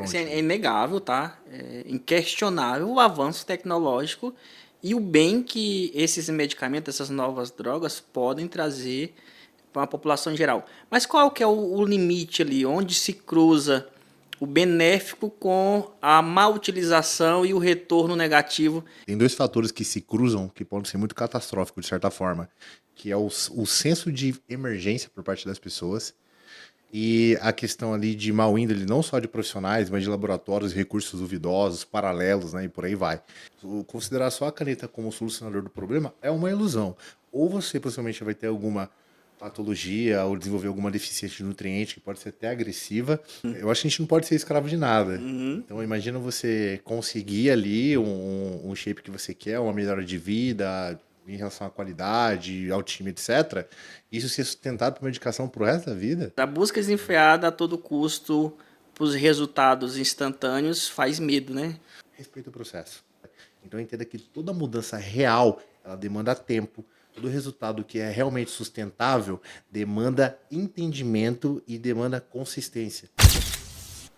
front? É inegável, tá? É inquestionável o avanço tecnológico e o bem que esses medicamentos, essas novas drogas podem trazer para a população em geral. Mas qual que é o limite ali, onde se cruza o benéfico com a má utilização e o retorno negativo? Tem dois fatores que se cruzam que podem ser muito catastróficos, de certa forma, que é o senso de emergência por parte das pessoas e a questão ali de mau índole, não só de profissionais, mas de laboratórios, recursos duvidosos, paralelos, né, e por aí vai. Considerar só a caneta como solucionador do problema é uma ilusão. Ou você possivelmente vai ter alguma patologia ou desenvolver alguma deficiência de nutriente que pode ser até agressiva. Eu acho que a gente não pode ser escravo de nada. Uhum. Então imagina você conseguir ali um shape que você quer, uma melhora de vida em relação à qualidade, ao time, etc. Isso ser sustentado por medicação pro resto da vida. A busca desenfreada a todo custo para os resultados instantâneos faz medo, né? Respeita o processo. Então entenda que toda mudança real, ela demanda tempo. Todo resultado que é realmente sustentável demanda entendimento e demanda consistência.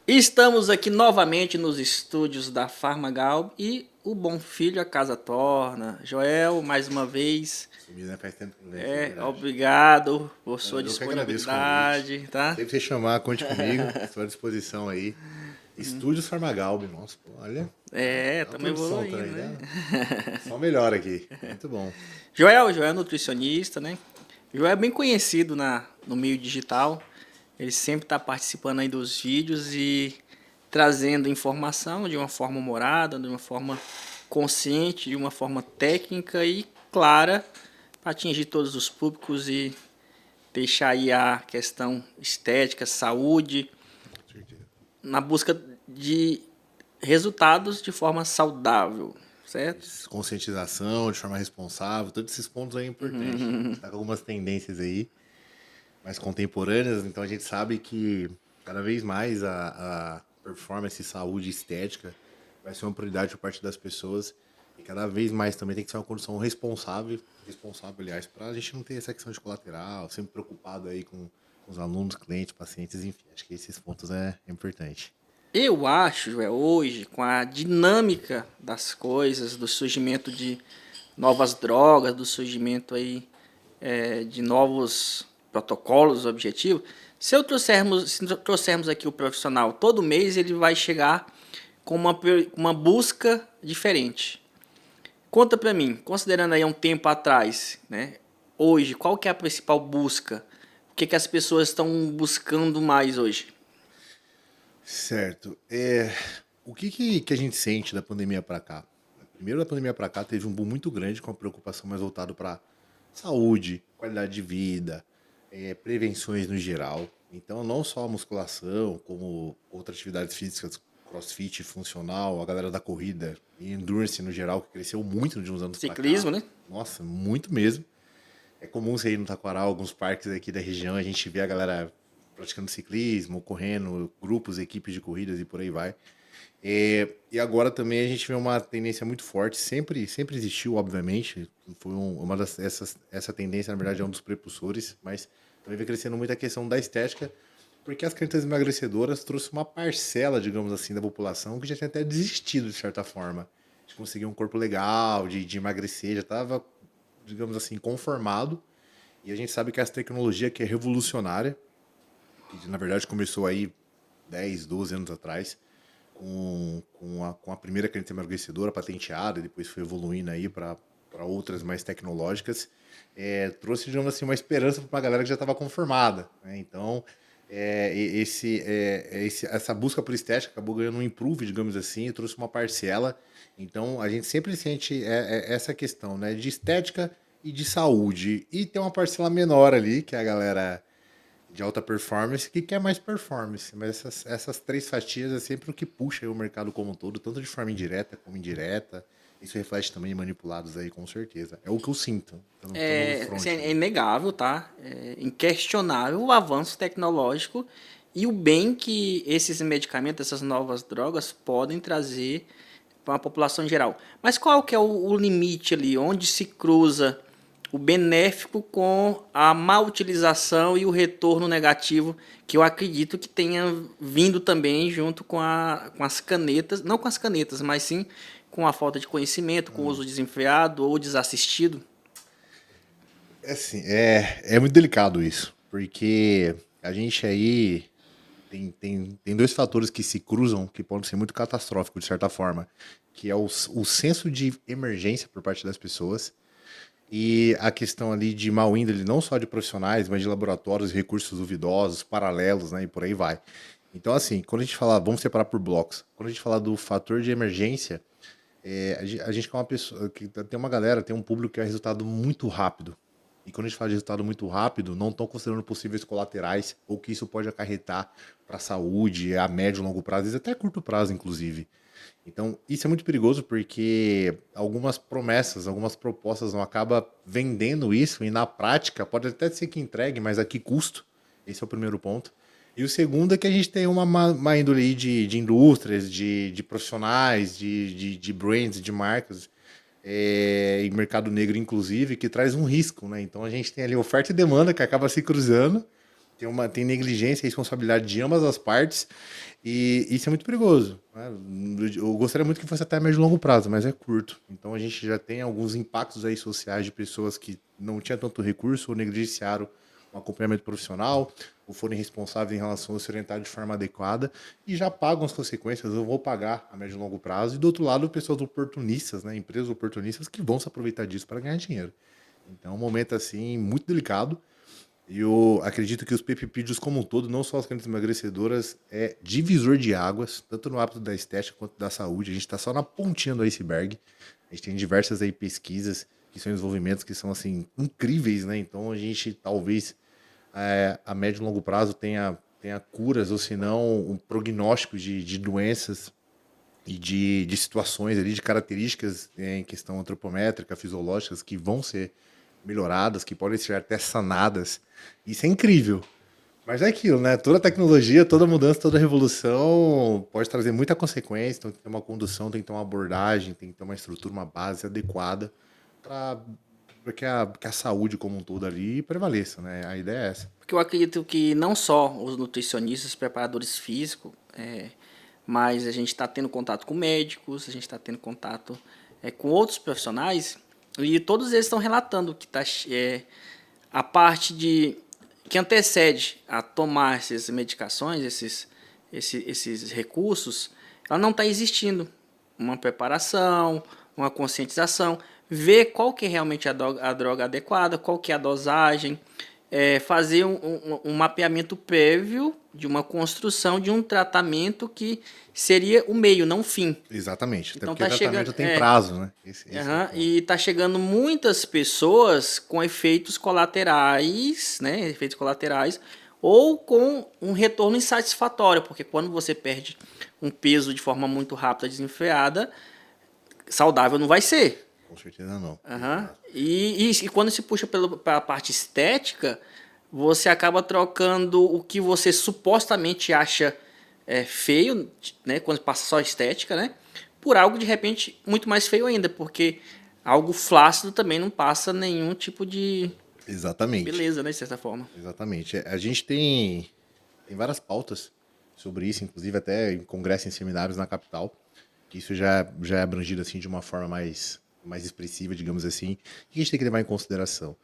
Estamos aqui novamente nos estúdios da Farmagal e o bom filho a casa torna. Joel, mais uma vez, Sumido, né? Faz tempo que não vem aqui, é verdade. obrigado por sua Eu que agradeço o convite. disponibilidade, tá? Sempre que você chamar, conte comigo. Estou à disposição aí. Estúdios Farmagalbi, nossa, pô, olha. É, A estamos produção evoluindo, também, né? né? Só melhor aqui. Muito bom. Joel é nutricionista, né? Joel é bem conhecido no meio digital. Ele sempre está participando aí dos vídeos e trazendo informação de uma forma humorada, de uma forma consciente, de uma forma técnica e clara para atingir todos os públicos e deixar aí a questão estética, saúde, Com certeza. na busca de resultados de forma saudável, certo? Conscientização, de forma responsável, todos esses pontos aí é importante. A gente tá com algumas tendências aí mais contemporâneas, então a gente sabe que cada vez mais a performance, saúde e estética vai ser uma prioridade por parte das pessoas e cada vez mais também tem que ser uma condição responsável, aliás, para a gente não ter essa questão de colateral, sempre preocupado aí com os alunos, clientes, pacientes, enfim, acho que esses pontos é importante. Eu acho, Joel, hoje, com a dinâmica das coisas, do surgimento de novas drogas, do surgimento aí, de novos protocolos, objetivos, se trouxermos aqui o profissional todo mês, ele vai chegar com uma busca diferente. Conta para mim, considerando aí um tempo atrás, né? Hoje, qual que é a principal busca? O que as pessoas estão buscando mais hoje? Certo. O que a gente sente da pandemia para cá? Primeiro, da pandemia para cá, teve um boom muito grande com a preocupação mais voltada para saúde, qualidade de vida, prevenções no geral. Então, não só a musculação, como outras atividades físicas, crossfit, funcional, a galera da corrida e endurance no geral, que cresceu muito de uns anos para cá. Ciclismo, né? Nossa, muito mesmo. É comum você ir no Taquaral, alguns parques aqui da região, a gente vê a galera praticando ciclismo, correndo, grupos, equipes de corridas e por aí vai. E agora também a gente vê uma tendência muito forte, sempre existiu, obviamente, foi essa tendência, na verdade, é um dos prepulsores, mas também vem crescendo muito a questão da estética, porque as canetas emagrecedoras trouxe uma parcela, digamos assim, da população que já tinha até desistido, de certa forma, de conseguir um corpo legal, de emagrecer, já estava, digamos assim, conformado. E a gente sabe que essa tecnologia que é revolucionária, que na verdade começou aí 10, 12 anos atrás, com a primeira caneta emagrecedora patenteada, e depois foi evoluindo aí para outras mais tecnológicas, trouxe, digamos assim, uma esperança para uma galera que já estava conformada, né? Então, essa busca por estética acabou ganhando um improve, digamos assim, e trouxe uma parcela. Então, a gente sempre sente essa questão, né, de estética e de saúde. E tem uma parcela menor ali, que é a galera de alta performance, que quer mais performance. Mas essas três fatias é sempre o que puxa aí o mercado como um todo, tanto de forma indireta como indireta. Isso reflete também em manipulados aí, com certeza. É o que eu sinto. Tô no front É aí. inegável, tá? É inquestionável o avanço tecnológico e o bem que esses medicamentos, essas novas drogas podem trazer para a população em geral. Mas qual que é o limite ali, onde se cruza o benéfico com a má utilização e o retorno negativo que eu acredito que tenha vindo também junto com as canetas, não com as canetas, mas sim com a falta de conhecimento, com o uso desenfreado ou desassistido? É assim, é muito delicado isso, porque a gente aí tem dois fatores que se cruzam que podem ser muito catastróficos, de certa forma, que é o senso de emergência por parte das pessoas e a questão ali de mau índole, não só de profissionais, mas de laboratórios, recursos duvidosos, paralelos, né, e por aí vai. Então, assim, quando a gente fala, vamos separar por blocos, quando a gente fala do fator de emergência, a gente que é uma pessoa, que tem uma galera, tem um público que é resultado muito rápido. E quando a gente fala de resultado muito rápido, não estão considerando possíveis colaterais ou que isso pode acarretar para a saúde a médio e longo prazo, às vezes até a curto prazo, inclusive. Então, isso é muito perigoso porque algumas promessas, algumas propostas não acabam vendendo isso e na prática pode até ser que entregue, mas a que custo? Esse é o primeiro ponto. E o segundo é que a gente tem uma má índole aí de indústrias, de profissionais, de brands, de marcas, e mercado negro, inclusive, que traz um risco, né? Então a gente tem ali oferta e demanda que acaba se cruzando, tem negligência e responsabilidade de ambas as partes, e isso é muito perigoso, né? Eu gostaria muito que fosse até médio e longo prazo, mas é curto. Então a gente já tem alguns impactos aí sociais de pessoas que não tinham tanto recurso ou negligenciaram um acompanhamento profissional, ou forem responsáveis em relação a se orientar de forma adequada e já pagam as consequências, eu vou pagar a médio e longo prazo. E do outro lado, pessoas oportunistas, né, empresas oportunistas que vão se aproveitar disso para ganhar dinheiro. Então é um momento assim muito delicado. E eu acredito que os peptídeos como um todo, não só as canetas emagrecedoras, é divisor de águas, tanto no âmbito da estética quanto da saúde. A gente está só na pontinha do iceberg. A gente tem diversas aí pesquisas que são desenvolvimentos que são assim incríveis, né? Então a gente talvez a médio e longo prazo tenha curas ou se não um prognóstico de doenças e de situações ali, de características em questão antropométrica, fisiológicas que vão ser melhoradas, que podem ser até sanadas. Isso é incrível. Mas é aquilo, né? Toda tecnologia, toda mudança, toda revolução pode trazer muita consequência. Então tem que ter uma condução, tem que ter uma abordagem, tem que ter uma estrutura, uma base adequada para que a saúde como um todo ali prevaleça, né? A ideia é essa. Porque eu acredito que não só os nutricionistas, preparadores físicos, mas a gente está tendo contato com médicos, a gente está tendo contato com outros profissionais, e todos eles estão relatando que a parte que antecede a tomar essas medicações, esses recursos, ela não está existindo. Uma preparação, uma conscientização, ver qual que é realmente a droga adequada, qual que é a dosagem, fazer um mapeamento prévio de uma construção de um tratamento que seria o meio, não o fim. Exatamente. Até Então porque o tá tratamento chegando, tem prazo, né? e tá chegando muitas pessoas com efeitos colaterais, né? Efeitos colaterais, ou com um retorno insatisfatório, porque quando você perde um peso de forma muito rápida, desenfreada, saudável não vai ser. Com certeza não. Uhum. E quando se puxa para a parte estética, você acaba trocando o que você supostamente acha feio, né, quando passa só estética, né, por algo de repente muito mais feio ainda, porque algo flácido também não passa nenhum tipo de Exatamente. beleza, né, de certa forma. Exatamente. A gente tem várias pautas sobre isso, inclusive até em congressos e seminários na capital, que isso já é abrangido assim de uma forma mais expressiva, digamos assim. O que a gente tem que levar em consideração?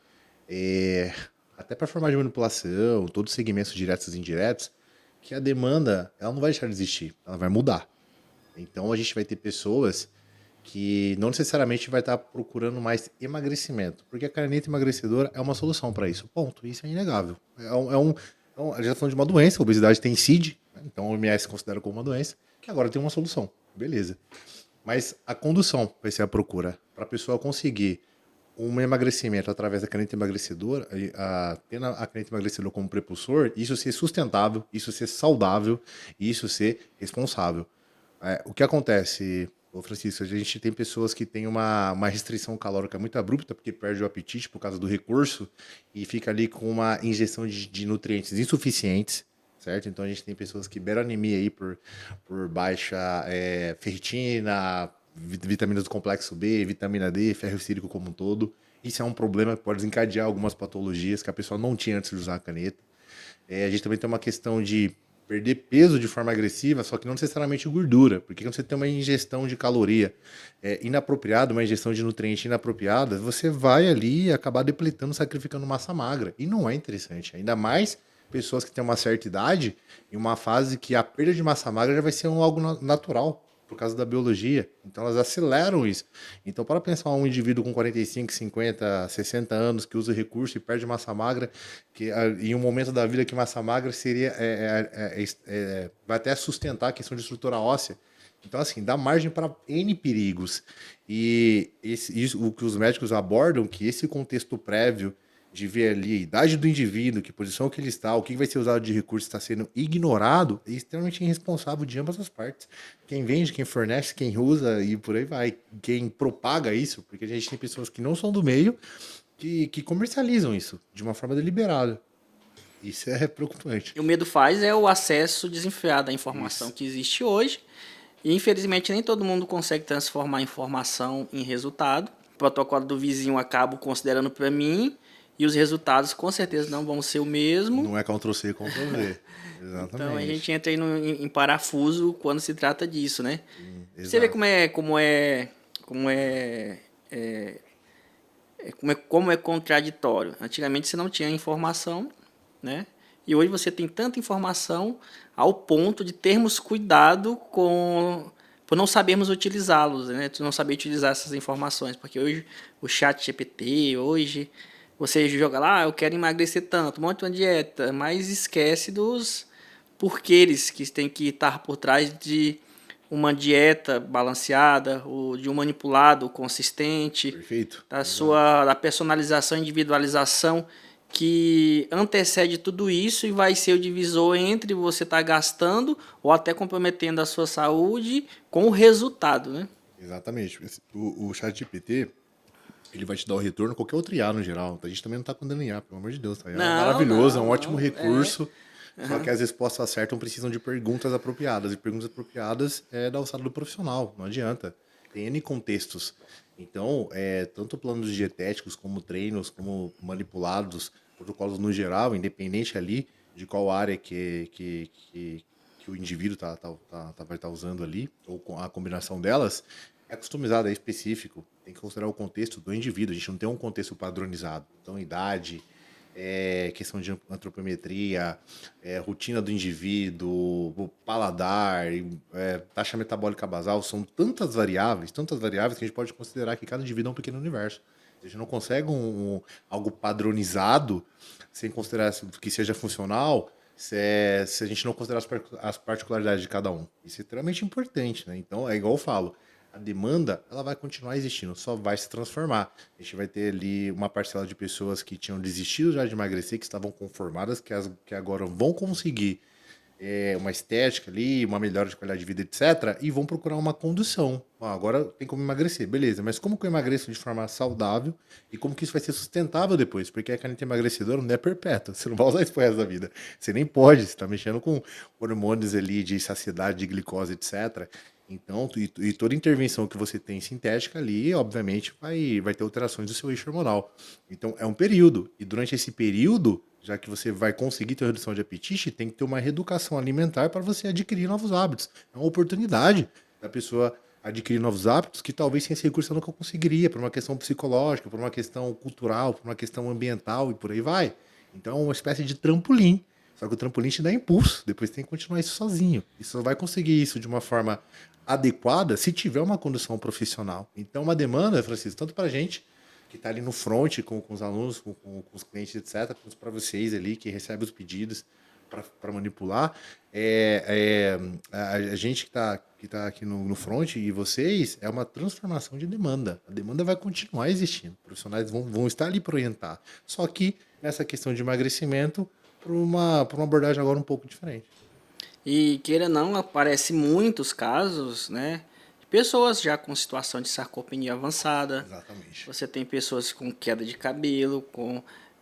Até para forma de manipulação, todos os segmentos diretos e indiretos, que a demanda ela não vai deixar de existir, ela vai mudar. Então a gente vai ter pessoas que não necessariamente vai estar procurando mais emagrecimento, porque a caneta emagrecedora é uma solução para isso. Ponto. Isso é inegável. A gente está falando de uma doença, a obesidade tem CID, né? Então o OMS considera como uma doença, que agora tem uma solução. Beleza. Mas a condução vai ser a procura. Para a pessoa conseguir um emagrecimento através da caneta emagrecedora, tendo a caneta emagrecedora como prepulsor, isso ser sustentável, isso ser saudável, isso ser responsável. O que acontece, ô Francisco, a gente tem pessoas que têm uma restrição calórica muito abrupta, porque perde o apetite por causa do recurso, e fica ali com uma injeção de nutrientes insuficientes, certo? Então a gente tem pessoas que beiram anemia aí por baixa ferritina, vitaminas do complexo B, vitamina D, ferro sílico como um todo. Isso é um problema que pode desencadear algumas patologias que a pessoa não tinha antes de usar a caneta. A gente também tem uma questão de perder peso de forma agressiva, só que não necessariamente gordura, porque quando você tem uma ingestão de caloria inapropriada, uma ingestão de nutriente inapropriada, você vai ali acabar depletando, sacrificando massa magra. E não é interessante. Ainda mais pessoas que têm uma certa idade, em uma fase que a perda de massa magra já vai ser algo natural, por causa da biologia. Então elas aceleram isso. Então, para pensar um indivíduo com 45, 50, 60 anos que usa recurso e perde massa magra, que em um momento da vida que massa magra seria vai até sustentar a questão de estrutura óssea. Então, assim, dá margem para N perigos. E isso, o que os médicos abordam, que esse contexto prévio de ver ali a idade do indivíduo, que posição que ele está, o que vai ser usado de recurso está sendo ignorado, é extremamente irresponsável de ambas as partes. Quem vende, quem fornece, quem usa e por aí vai. Quem propaga isso, porque a gente tem pessoas que não são do meio que comercializam isso de uma forma deliberada. Isso é preocupante. E o medo faz é o acesso desenfreado à informação que existe hoje. E infelizmente nem todo mundo consegue transformar a informação em resultado. O protocolo do vizinho acabo considerando para mim e os resultados com certeza não vão ser o mesmo. Não é Ctrl-C, Ctrl-V. Exatamente. Então a gente entra aí em parafuso quando se trata disso, né? Exato. Você vê como é contraditório. Antigamente você não tinha informação, né? E hoje você tem tanta informação ao ponto de termos cuidado por não sabermos utilizá-los, né? Tu não saber utilizar essas informações, porque hoje o chat GPT, hoje você joga lá, eu quero emagrecer tanto, monte uma dieta, mas esquece dos porquês que tem que estar por trás de uma dieta balanceada, ou de um manipulado consistente, Perfeito. da personalização e individualização que antecede tudo isso e vai ser o divisor entre você estar gastando ou até comprometendo a sua saúde com o resultado, né? Exatamente. O chat GPT, ele vai te dar o retorno, qualquer outro IA no geral. A gente também não está condenando IA, pelo amor de Deus. Tá? É maravilhoso, é um ótimo recurso. Só que as respostas certas precisam de perguntas apropriadas. E perguntas apropriadas é da alçada do profissional, não adianta. Tem N contextos. Então, tanto planos dietéticos, como treinos, como manipulados, protocolos no geral, independente ali de qual área que o indivíduo vai estar usando ali, ou a combinação delas, é customizado, é específico. Tem que considerar o contexto do indivíduo. A gente não tem um contexto padronizado. Então, idade, questão de antropometria, rotina do indivíduo, paladar, taxa metabólica basal, são tantas variáveis que a gente pode considerar que cada indivíduo é um pequeno universo. A gente não consegue algo padronizado sem considerar que seja funcional se a gente não considerar as particularidades de cada um. Isso é extremamente importante, né? Então, é igual eu falo, a demanda ela vai continuar existindo, só vai se transformar. A gente vai ter ali uma parcela de pessoas que tinham desistido já de emagrecer, que estavam conformadas, que agora vão conseguir uma estética ali, uma melhora de qualidade de vida, etc. E vão procurar uma condução. Agora tem como emagrecer, beleza, mas como que eu emagreço de forma saudável e como que isso vai ser sustentável depois? Porque a caneta emagrecedora não é perpétua, você não vai usar isso pro resto da vida. Você nem pode, você está mexendo com hormônios ali de saciedade, de glicose, etc. Então, e toda intervenção que você tem sintética ali, obviamente, vai ter alterações do seu eixo hormonal. Então, é um período. E durante esse período, já que você vai conseguir ter redução de apetite, tem que ter uma reeducação alimentar para você adquirir novos hábitos. É uma oportunidade da pessoa adquirir novos hábitos que talvez sem esse recurso eu nunca conseguiria, por uma questão psicológica, por uma questão cultural, por uma questão ambiental e por aí vai. Então, é uma espécie de trampolim. Só que o trampolim te dá impulso, depois tem que continuar isso sozinho. E só vai conseguir isso de uma forma adequada se tiver uma condução profissional. Então, uma demanda, Francisco, tanto para a gente que está ali no front com os alunos, com os clientes, etc., quanto para vocês ali que recebem os pedidos para manipular, a gente que tá aqui no front e vocês, é uma transformação de demanda. A demanda vai continuar existindo. Profissionais vão estar ali para orientar. Só que nessa questão de emagrecimento, para uma abordagem agora um pouco diferente. E queira ou não, aparece muitos casos, né? De pessoas já com situação de sarcopenia avançada. Exatamente. Você tem pessoas com queda de cabelo,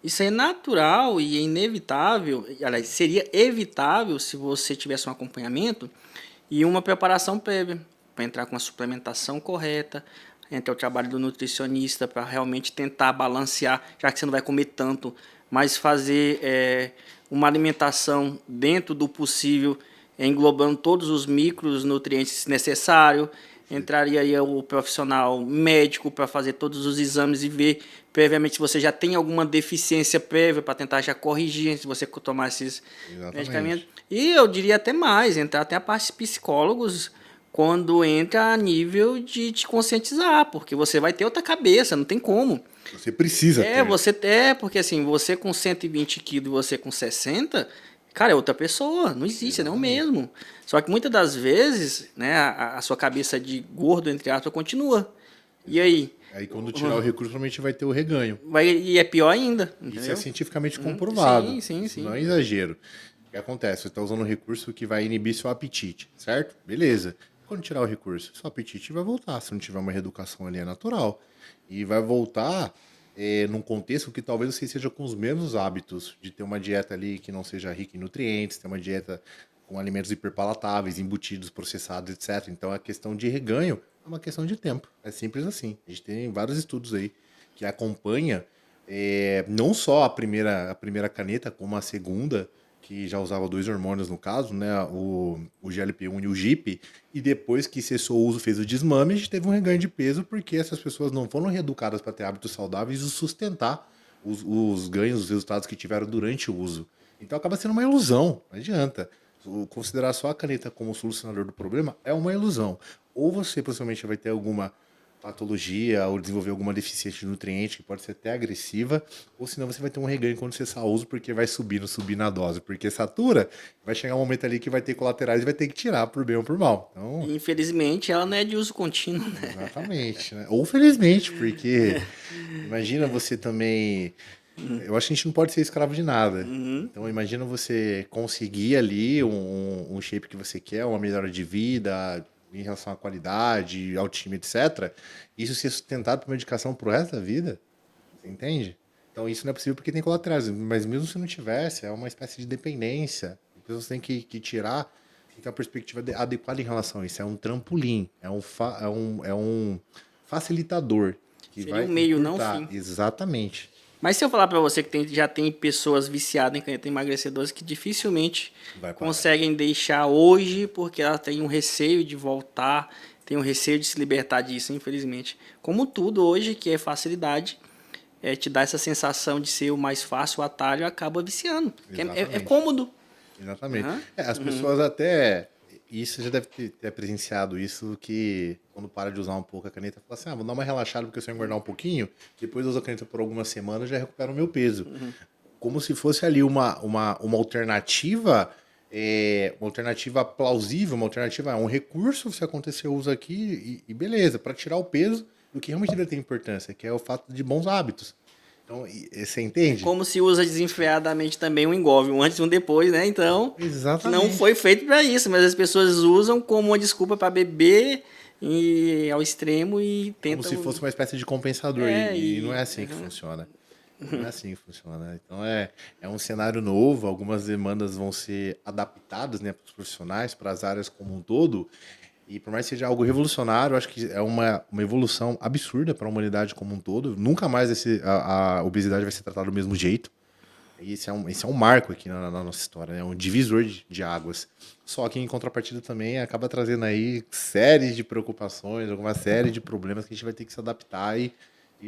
Isso é natural e é inevitável. Aliás, seria evitável se você tivesse um acompanhamento e uma preparação prévia para entrar com a suplementação correta. entre o trabalho do nutricionista para realmente tentar balancear, já que você não vai comer tanto, mas fazer uma alimentação dentro do possível, englobando todos os micronutrientes necessários. Entraria aí o profissional médico para fazer todos os exames e ver previamente se você já tem alguma deficiência prévia para tentar já corrigir se você tomar esses medicamentos. E eu diria até mais, entrar até a parte de psicólogos quando entra a nível de te conscientizar, porque você vai ter outra cabeça, não tem como. Você precisa ter. Porque assim, você com 120 quilos e você com 60, cara, é outra pessoa, não existe, não é o mesmo. Só que muitas das vezes, né, a sua cabeça de gordo, entre aspas, continua. E aí? Aí quando tirar o recurso, provavelmente vai ter o reganho. E é pior ainda. Entendeu? Isso é cientificamente comprovado. Sim. Não é exagero. O que acontece? Você está usando um recurso que vai inibir seu apetite, certo? Beleza. Quando tirar o recurso, seu apetite vai voltar. Se não tiver uma reeducação ali, é natural. E vai voltar num contexto que talvez você seja com os mesmos hábitos de ter uma dieta ali que não seja rica em nutrientes, ter uma dieta com alimentos hiperpalatáveis, embutidos, processados, etc. Então, a questão de reganho é uma questão de tempo. É simples assim. A gente tem vários estudos aí que acompanham não só a primeira caneta, como a segunda, que já usava 2 hormônios no caso, né? O GLP-1 e o GIP, e depois que cessou o uso, fez o desmame, a gente teve um reganho de peso, porque essas pessoas não foram reeducadas para ter hábitos saudáveis e sustentar os ganhos, os resultados que tiveram durante o uso. Então acaba sendo uma ilusão, não adianta. Considerar só a caneta como solucionador do problema é uma ilusão. Ou você possivelmente vai ter alguma patologia ou desenvolver alguma deficiência de nutriente que pode ser até agressiva, ou senão você vai ter um reganho quando cessar o uso, porque vai subir na dose, porque satura, vai chegar um momento ali que vai ter colaterais e vai ter que tirar por bem ou por mal. Então, infelizmente, ela não é de uso contínuo, né? Exatamente, né? Ou felizmente, porque imagina você também. Eu acho que a gente não pode ser escravo de nada. Então, imagina você conseguir ali um shape que você quer, uma melhora de vida em relação à qualidade, autoestima, etc. Isso ser sustentado por medicação pro resto da vida. Você entende? Então, isso não é possível porque tem colaterais. Mas mesmo se não tivesse, é uma espécie de dependência. Então, você tem que tirar, tem que ter uma perspectiva adequada em relação a isso. É um trampolim, é um facilitador. Que Seria vai um meio, não encurtar. fim. Exatamente. Mas se eu falar para você que já tem pessoas viciadas em caneta emagrecedora que dificilmente conseguem deixar hoje porque elas têm um receio de voltar, têm um receio de se libertar disso, infelizmente. Como tudo hoje, que é facilidade, te dá essa sensação de ser o mais fácil, o atalho, acaba viciando. É cômodo. Exatamente. As pessoas até... Isso você já deve ter presenciado isso, que quando para de usar um pouco a caneta, fala assim, vou dar uma relaxada porque eu só engordar um pouquinho, depois eu uso a caneta por algumas semanas e já recupero o meu peso. Como se fosse ali uma alternativa, uma alternativa plausível, uma alternativa, um recurso, se acontecer o uso aqui, e beleza, para tirar o peso do que realmente deve ter importância, que é o fato de bons hábitos. Então, você entende? Como se usa desenfreadamente também um engolve, um antes e um depois, né? Então, exatamente. Não foi feito para isso, mas as pessoas usam como uma desculpa para beber ao extremo e tentam... Como se fosse uma espécie de compensador, e não é assim que funciona. Não é assim que funciona. Então, é um cenário novo, algumas demandas vão ser adaptadas, né, para os profissionais, para as áreas como um todo. E por mais que seja algo revolucionário, acho que é uma evolução absurda para a humanidade como um todo. Nunca mais a obesidade vai ser tratada do mesmo jeito. E esse é um marco aqui na nossa história, né? É um divisor de águas. Só que em contrapartida também acaba trazendo aí séries de preocupações, alguma série de problemas que a gente vai ter que se adaptar e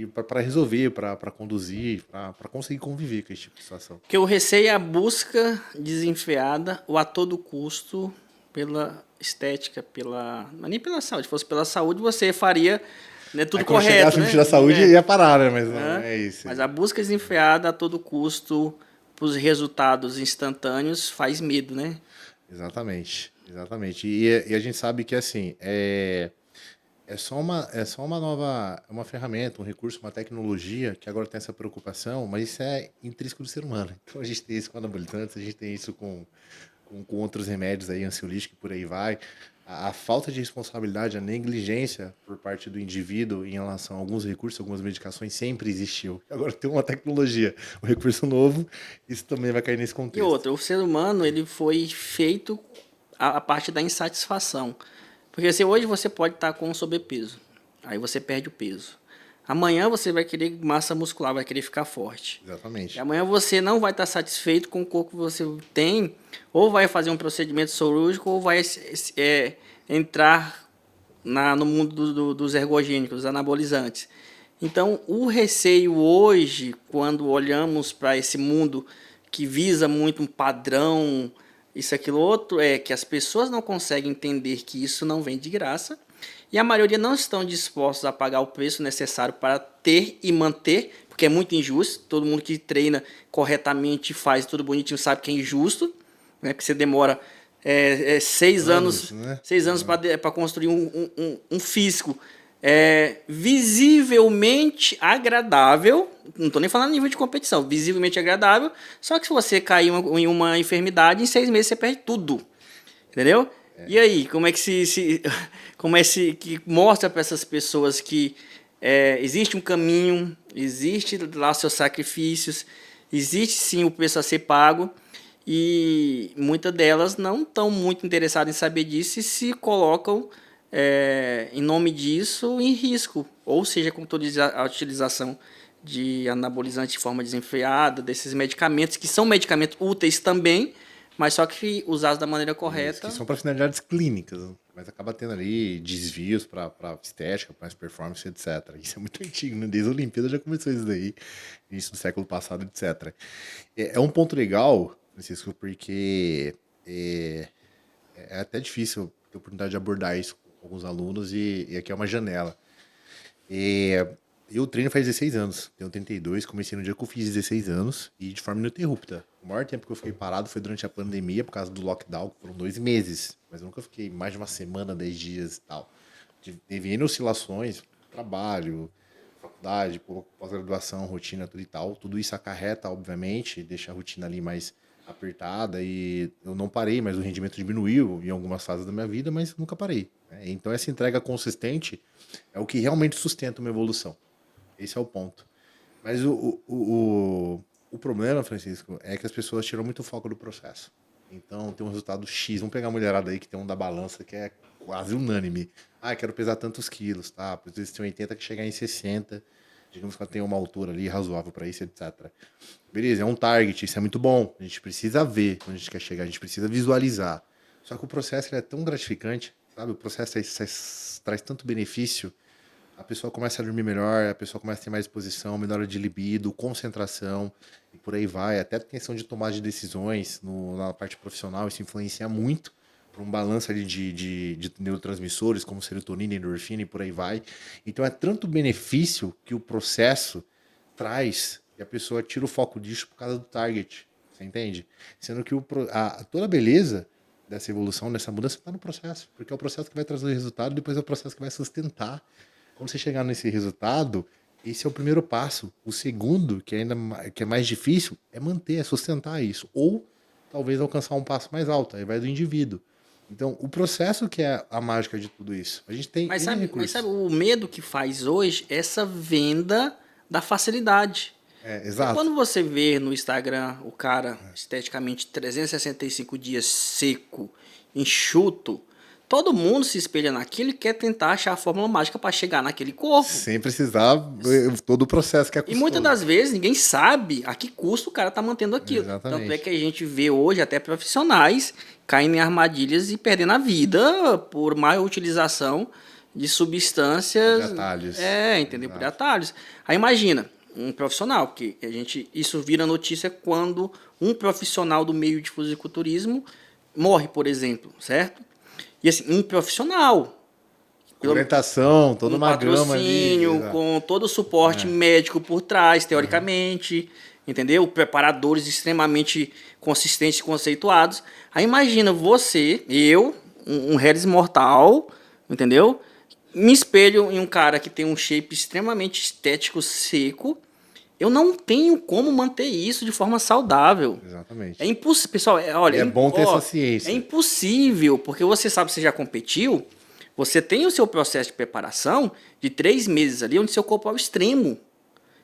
para resolver, para conduzir, para conseguir conviver com esse tipo de situação. Porque o receio é a busca desenfreada ou a todo custo pela estética, nem pela saúde. Se fosse pela saúde, você faria, né, tudo correto, né? Da saúde ia parar, né? Mas não é isso. Mas a busca desenfreada a todo custo para os resultados instantâneos faz medo, né? Exatamente. E a gente sabe que assim é só uma nova, uma ferramenta, um recurso, uma tecnologia que agora tem essa preocupação, mas isso é intrínseco do ser humano. Então a gente tem isso com anabolizantes, a gente tem isso com outros remédios aí, ansiolíticos e por aí vai. A falta de responsabilidade, a negligência por parte do indivíduo em relação a alguns recursos, algumas medicações sempre existiu. Agora tem uma tecnologia, um recurso novo, isso também vai cair nesse contexto. E outra, o ser humano ele foi feito a parte da insatisfação. Porque se hoje você pode estar com sobrepeso, aí você perde o peso. Amanhã você vai querer massa muscular, vai querer ficar forte. Exatamente. E amanhã você não vai estar satisfeito com o corpo que você tem, ou vai fazer um procedimento cirúrgico, ou vai entrar no mundo dos ergogênicos, dos anabolizantes. Então, o receio hoje, quando olhamos para esse mundo que visa muito um padrão, isso, aquilo, outro, é que as pessoas não conseguem entender que isso não vem de graça e a maioria não estão dispostos a pagar o preço necessário para ter e manter, porque é muito injusto. Todo mundo que treina corretamente, faz tudo bonitinho, sabe que é injusto, né? Porque você demora 6 anos, né? 6 anos para construir um físico visivelmente agradável. Não estou nem falando nível de competição, visivelmente agradável. Só que se você cair em uma enfermidade, em 6 meses você perde tudo. Entendeu? E aí, como é que que mostra para essas pessoas que existe um caminho, existe lá seus sacrifícios, existe sim o preço a ser pago, e muitas delas não estão muito interessadas em saber disso e se colocam em nome disso em risco, ou seja, com toda a utilização de anabolizantes de forma desenfreada, desses medicamentos que são medicamentos úteis também, mas só que usados da maneira correta. Que são para finalidades clínicas, mas acaba tendo ali desvios para estética, para performance, etc. Isso é muito antigo, né? Desde a Olimpíada já começou isso daí, início do século passado, etc. É um ponto legal, Francisco, porque é até difícil ter a oportunidade de abordar isso com alguns alunos e aqui é uma janela. Eu treino faz 16 anos, tenho 32, comecei no dia que eu fiz 16 anos e de forma ininterrupta. O maior tempo que eu fiquei parado foi durante a pandemia, por causa do lockdown, que foram 2 meses. Mas eu nunca fiquei mais de uma semana, 10 dias e tal. Teve N oscilações, trabalho, faculdade, pós-graduação, rotina, tudo e tal. Tudo isso acarreta, obviamente, deixa a rotina ali mais apertada e eu não parei, mas o rendimento diminuiu em algumas fases da minha vida, mas nunca parei, né? Então essa entrega consistente é o que realmente sustenta uma evolução. Esse é o ponto. Mas o problema, Francisco, é que as pessoas tiram muito foco do processo. Então, tem um resultado X. Vamos pegar a mulherada aí que tem um da balança que é quase unânime. Ah, eu quero pesar tantos quilos, tá? Por vezes tem 80 que chegar em 60. Digamos que ela tem uma altura ali razoável para isso, etc. Beleza, é um target, isso é muito bom. A gente precisa ver onde a gente quer chegar, a gente precisa visualizar. Só que o processo ele é tão gratificante, sabe? O processo traz tanto benefício. A pessoa começa a dormir melhor, a pessoa começa a ter mais disposição, melhora de libido, concentração, e por aí vai. Até a questão de tomar de decisões na parte profissional, isso influencia muito para um balanço ali de neurotransmissores, como serotonina, endorfina e por aí vai. Então é tanto benefício que o processo traz e a pessoa tira o foco disso por causa do target, você entende? Sendo que toda a beleza dessa evolução, dessa mudança está no processo, porque é o processo que vai trazer o resultado, depois é o processo que vai sustentar. Quando você chegar nesse resultado, esse é o primeiro passo. O segundo, que é mais difícil, é manter, é sustentar isso. Ou talvez alcançar um passo mais alto, aí vai do indivíduo. Então, o processo que é a mágica de tudo isso. A gente tem mas sabe o medo que faz hoje? Essa venda da facilidade. Exato. Quando você vê no Instagram o cara esteticamente 365 dias seco, enxuto, todo mundo se espelha naquilo e quer tentar achar a fórmula mágica para chegar naquele corpo. Sem precisar todo o processo que é custoso. E muitas das vezes ninguém sabe a que custo o cara está mantendo aquilo. Exatamente. Tanto é que a gente vê hoje até profissionais caindo em armadilhas e perdendo a vida por má utilização de substâncias. De atalhos. Entendeu? Por atalhos. Aí imagina, um profissional, porque isso vira notícia quando um profissional do meio de fisiculturismo morre, por exemplo, certo? E assim, um profissional. Com orientação, toda uma gama ali. Com todo o suporte médico por trás, teoricamente, entendeu? Preparadores extremamente consistentes e conceituados. Aí imagina você, um Harris mortal, entendeu? Me espelho em um cara que tem um shape extremamente estético, seco. Eu não tenho como manter isso de forma saudável. Exatamente. É impossível. Pessoal, olha. É bom ter essa ciência. É impossível, porque você sabe, você já competiu, você tem o seu processo de preparação de 3 meses ali, onde seu corpo é ao extremo.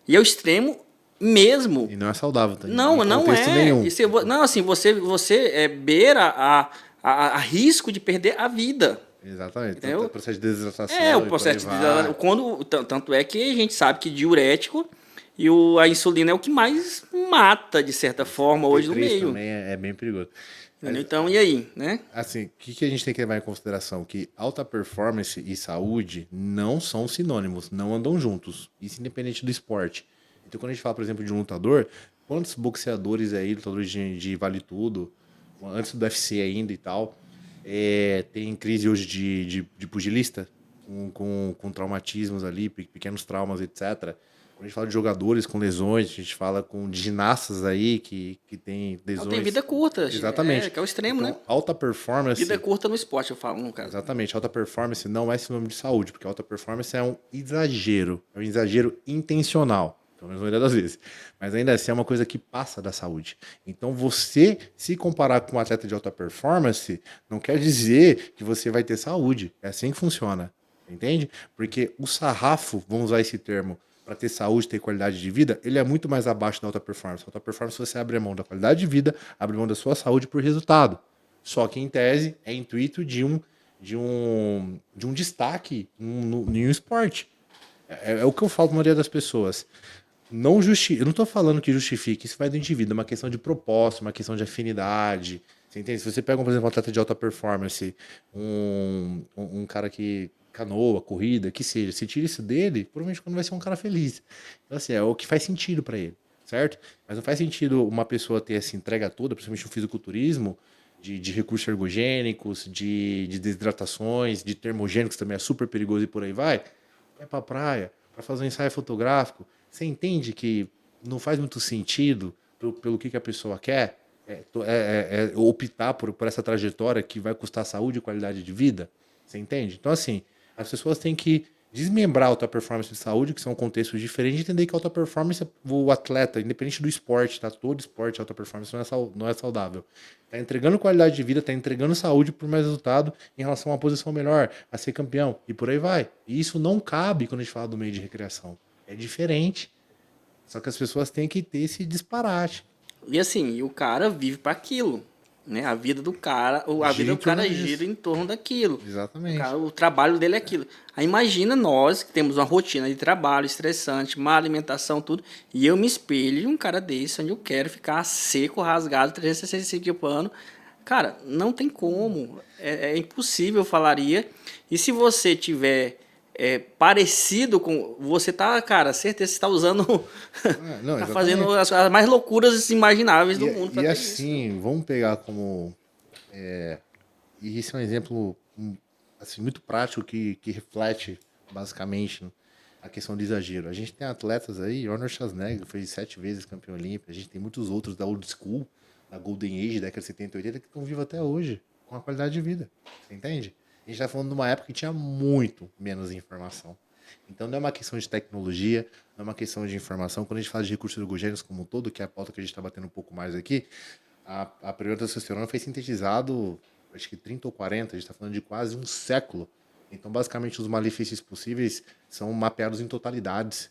E é o extremo mesmo. E não é saudável também. Não é. Nenhum. Não, assim, você beira a risco de perder a vida. Exatamente. Entendeu? Tanto o processo de desidratação. É, o e por processo aí de vai. tanto é que a gente sabe que diurético e a insulina é o que mais mata, de certa forma, hoje no T3 meio. também é bem perigoso. Entendeu? Mas, Então, e aí, né? assim, o que a gente tem que levar em consideração? Que alta performance e saúde não são sinônimos, não andam juntos. Isso independente do esporte. Então, quando a gente fala, por exemplo, de um lutador, quantos boxeadores aí, lutadores de vale tudo, antes do UFC ainda e tal, tem crise hoje de pugilista, com traumatismos ali, pequenos traumas, etc. Quando a gente fala de jogadores com lesões, a gente fala de ginastas aí que tem Não tem lesões. vida curta, Exatamente. que é o extremo, né? Então, alta Vida performance. curta no esporte, eu falo, no caso. Exatamente, alta performance não é sinônimo de saúde, porque alta performance é um exagero, intencional, pelo menos na maioria das vezes. Mas ainda assim é uma coisa que passa da saúde. Então você se comparar com um atleta de alta performance, não quer dizer que você vai ter saúde. É assim que funciona, entende? Porque o sarrafo, vamos usar esse termo, para ter saúde, ter qualidade de vida, ele é muito mais abaixo da alta performance. A alta performance você abre mão da qualidade de vida, abre mão da sua saúde por resultado. Só que, em tese, é intuito de um destaque em um esporte. É o que eu falo para a maioria das pessoas. Eu não estou falando que justifique, isso vai do indivíduo, é uma questão de propósito, uma questão de afinidade. Você entende? Se você pega, por exemplo, um atleta de alta performance, um cara que canoa, corrida, que seja, se tira isso dele, provavelmente quando vai ser um cara feliz. Então, assim, é o que faz sentido para ele, certo? Mas não faz sentido uma pessoa ter essa entrega toda, principalmente no fisiculturismo, de recursos ergogênicos, de desidratações, de termogênicos também é super perigoso e por aí vai. Vai pra praia, para fazer um ensaio fotográfico. Você entende que não faz muito sentido pelo que a pessoa quer optar por essa trajetória que vai custar saúde e qualidade de vida? Você entende? Então, assim, as pessoas têm que desmembrar a alta performance e saúde, que são contextos diferentes, e entender que a alta performance, o atleta, independente do esporte, tá? Todo esporte, alta performance não é saudável. Tá entregando qualidade de vida, tá entregando saúde por mais resultado em relação a uma posição melhor, a ser campeão, e por aí vai. E isso não cabe quando a gente fala do meio de recreação. É diferente. Só que as pessoas têm que ter esse disparate. E assim, e o cara vive para aquilo, né? A vida do cara, a Gira vida em do cara torno disso. gira em torno daquilo. Exatamente. O trabalho dele é aquilo. Aí imagina nós que temos uma rotina de trabalho estressante, má alimentação, tudo, e eu me espelho em um cara desse, onde eu quero ficar seco, rasgado, 365 dias por ano. Cara, não tem como. É impossível, eu falaria. E se você tiver parecido com. Você tá, cara, certeza que você tá usando. Não, tá exatamente. fazendo as mais loucuras imagináveis do mundo. pra E ter assim, isso. vamos pegar como. E isso é um exemplo assim, muito prático que reflete basicamente a questão do exagero. A gente tem atletas aí, Arnold Schwarzenegger foi 7 vezes campeão olímpico, a gente tem muitos outros da old school, da Golden Age, década de 70 e 80, que estão vivos até hoje, com a qualidade de vida. Você entende? A gente está falando de uma época que tinha muito menos informação. Então não é uma questão de tecnologia, não é uma questão de informação. Quando a gente fala de recursos ergogênicos como um todo, que é a pauta que a gente está batendo um pouco mais aqui, a primeira testosterona foi sintetizado, acho que 30 ou 40, a gente está falando de quase um século. Então, basicamente, os malefícios possíveis são mapeados em totalidades.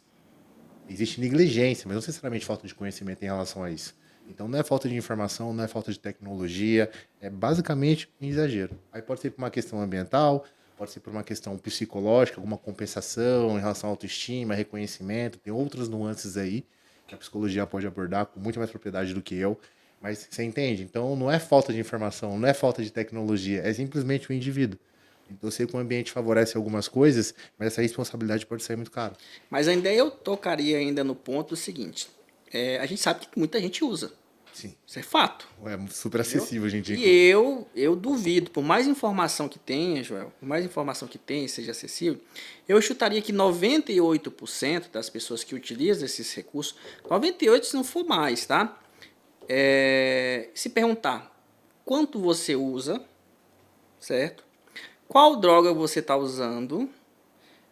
Existe negligência, mas não necessariamente falta de conhecimento em relação a isso. Então, não é falta de informação, não é falta de tecnologia, é basicamente um exagero. Aí pode ser por uma questão ambiental, pode ser por uma questão psicológica, alguma compensação em relação à autoestima, reconhecimento, tem outras nuances aí que a psicologia pode abordar com muito mais propriedade do que eu. Mas você entende? Então, não é falta de informação, não é falta de tecnologia, é simplesmente o indivíduo. Então, eu sei que o ambiente favorece algumas coisas, mas essa responsabilidade pode sair muito caro. Mas ainda eu tocaria ainda no ponto do seguinte. A gente sabe que muita gente usa. Sim. Isso é fato. É super acessível, gente. E eu duvido, por mais informação que tenha, Joel, por mais informação que tenha e seja acessível, eu chutaria que 98% das pessoas que utilizam esses recursos, 98% se não for mais, tá? Se perguntar quanto você usa, certo? Qual droga você está usando,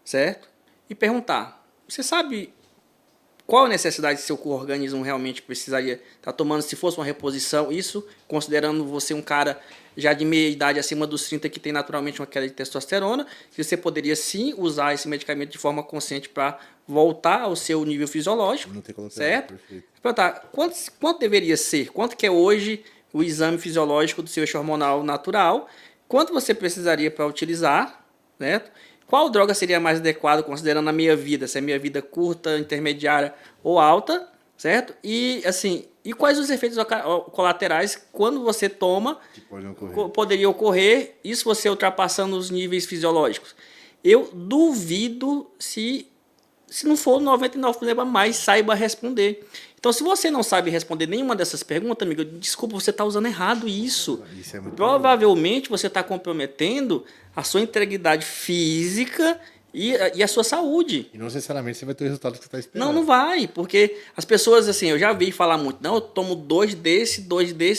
certo? E perguntar, você sabe qual a necessidade que seu organismo realmente precisaria estar tomando se fosse uma reposição? Isso considerando você um cara já de meia idade, acima dos 30, que tem naturalmente uma queda de testosterona, que você poderia sim usar esse medicamento de forma consciente para voltar ao seu nível fisiológico, Não ter colateral, certo? perfeito. Perguntar, quanto deveria ser? Quanto que é hoje o exame fisiológico do seu eixo hormonal natural? quanto você precisaria para utilizar, certo? Qual droga seria mais adequada considerando a meia-vida, se é meia-vida curta, intermediária ou alta, certo? E assim, e quais os efeitos colaterais quando você toma poderia ocorrer, isso você ultrapassando os níveis fisiológicos. Eu duvido se não for 99% a mais, saiba responder. Então, se você não sabe responder nenhuma dessas perguntas, amigo, desculpa, você está usando errado isso. Isso é muito Provavelmente você está comprometendo a sua integridade física e a sua saúde. E não necessariamente você vai ter o resultado que você está esperando. Não vai, porque as pessoas, assim, eu já vi falar muito, não, eu tomo dois desse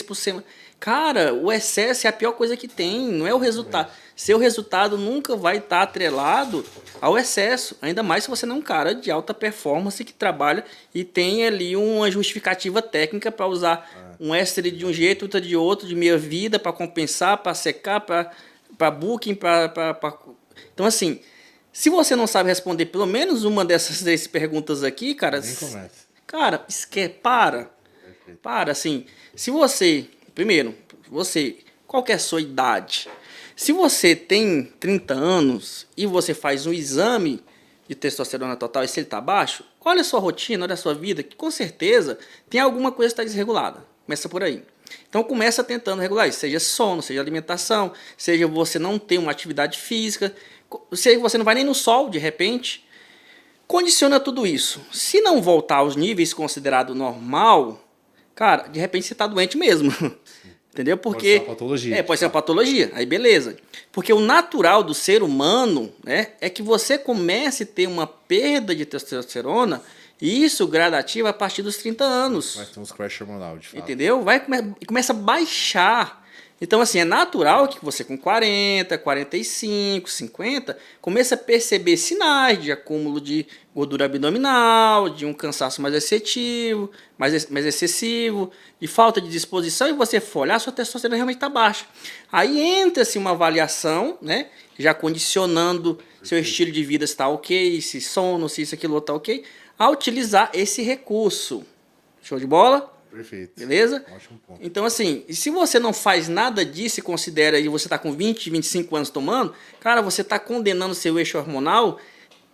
por semana. Cara, o excesso é a pior coisa que tem, não é o resultado. Seu resultado nunca vai estar atrelado ao excesso, ainda mais se você não é um cara de alta performance que trabalha e tem ali uma justificativa técnica para usar um extra de um jeito, outra de outro, de meia vida, para compensar, para secar, para booking, Então, assim, se você não sabe responder pelo menos uma dessas 3 perguntas aqui, cara... Nem começa. Cara, para. Perfeito. Para, assim, se você... Primeiro, qual que é a sua idade? Se você tem 30 anos e você faz um exame de testosterona total e se ele está baixo, olha a sua rotina, olha a sua vida, que com certeza tem alguma coisa que está desregulada. Começa por aí. Então começa tentando regular isso, seja sono, seja alimentação, seja você não ter uma atividade física, seja você não vai nem no sol de repente. Condiciona tudo isso. Se não voltar aos níveis considerado normal, cara, de repente você está doente mesmo. Entendeu? Porque, pode ser uma patologia. Pode ser uma patologia. Aí beleza. Porque o natural do ser humano, né, é que você comece a ter uma perda de testosterona, e isso gradativa a partir dos 30 anos. Vai ter uns crash hormonal, de fato. Entendeu? Começa a baixar. Então, assim, é natural que você com 40, 45, 50, comece a perceber sinais de acúmulo de gordura abdominal, de um cansaço mais excessivo, mais excessivo, de falta de disposição, e você for olhar, sua testosterona realmente está baixa. Aí entra-se uma avaliação, né, já condicionando seu estilo de vida se está ok, se sono, se isso, aquilo, está ok, a utilizar esse recurso. Show de bola? Perfeito. Beleza? Ótimo ponto. Então, assim, se você não faz nada disso e considera e você está com 20, 25 anos tomando, cara, você está condenando seu eixo hormonal,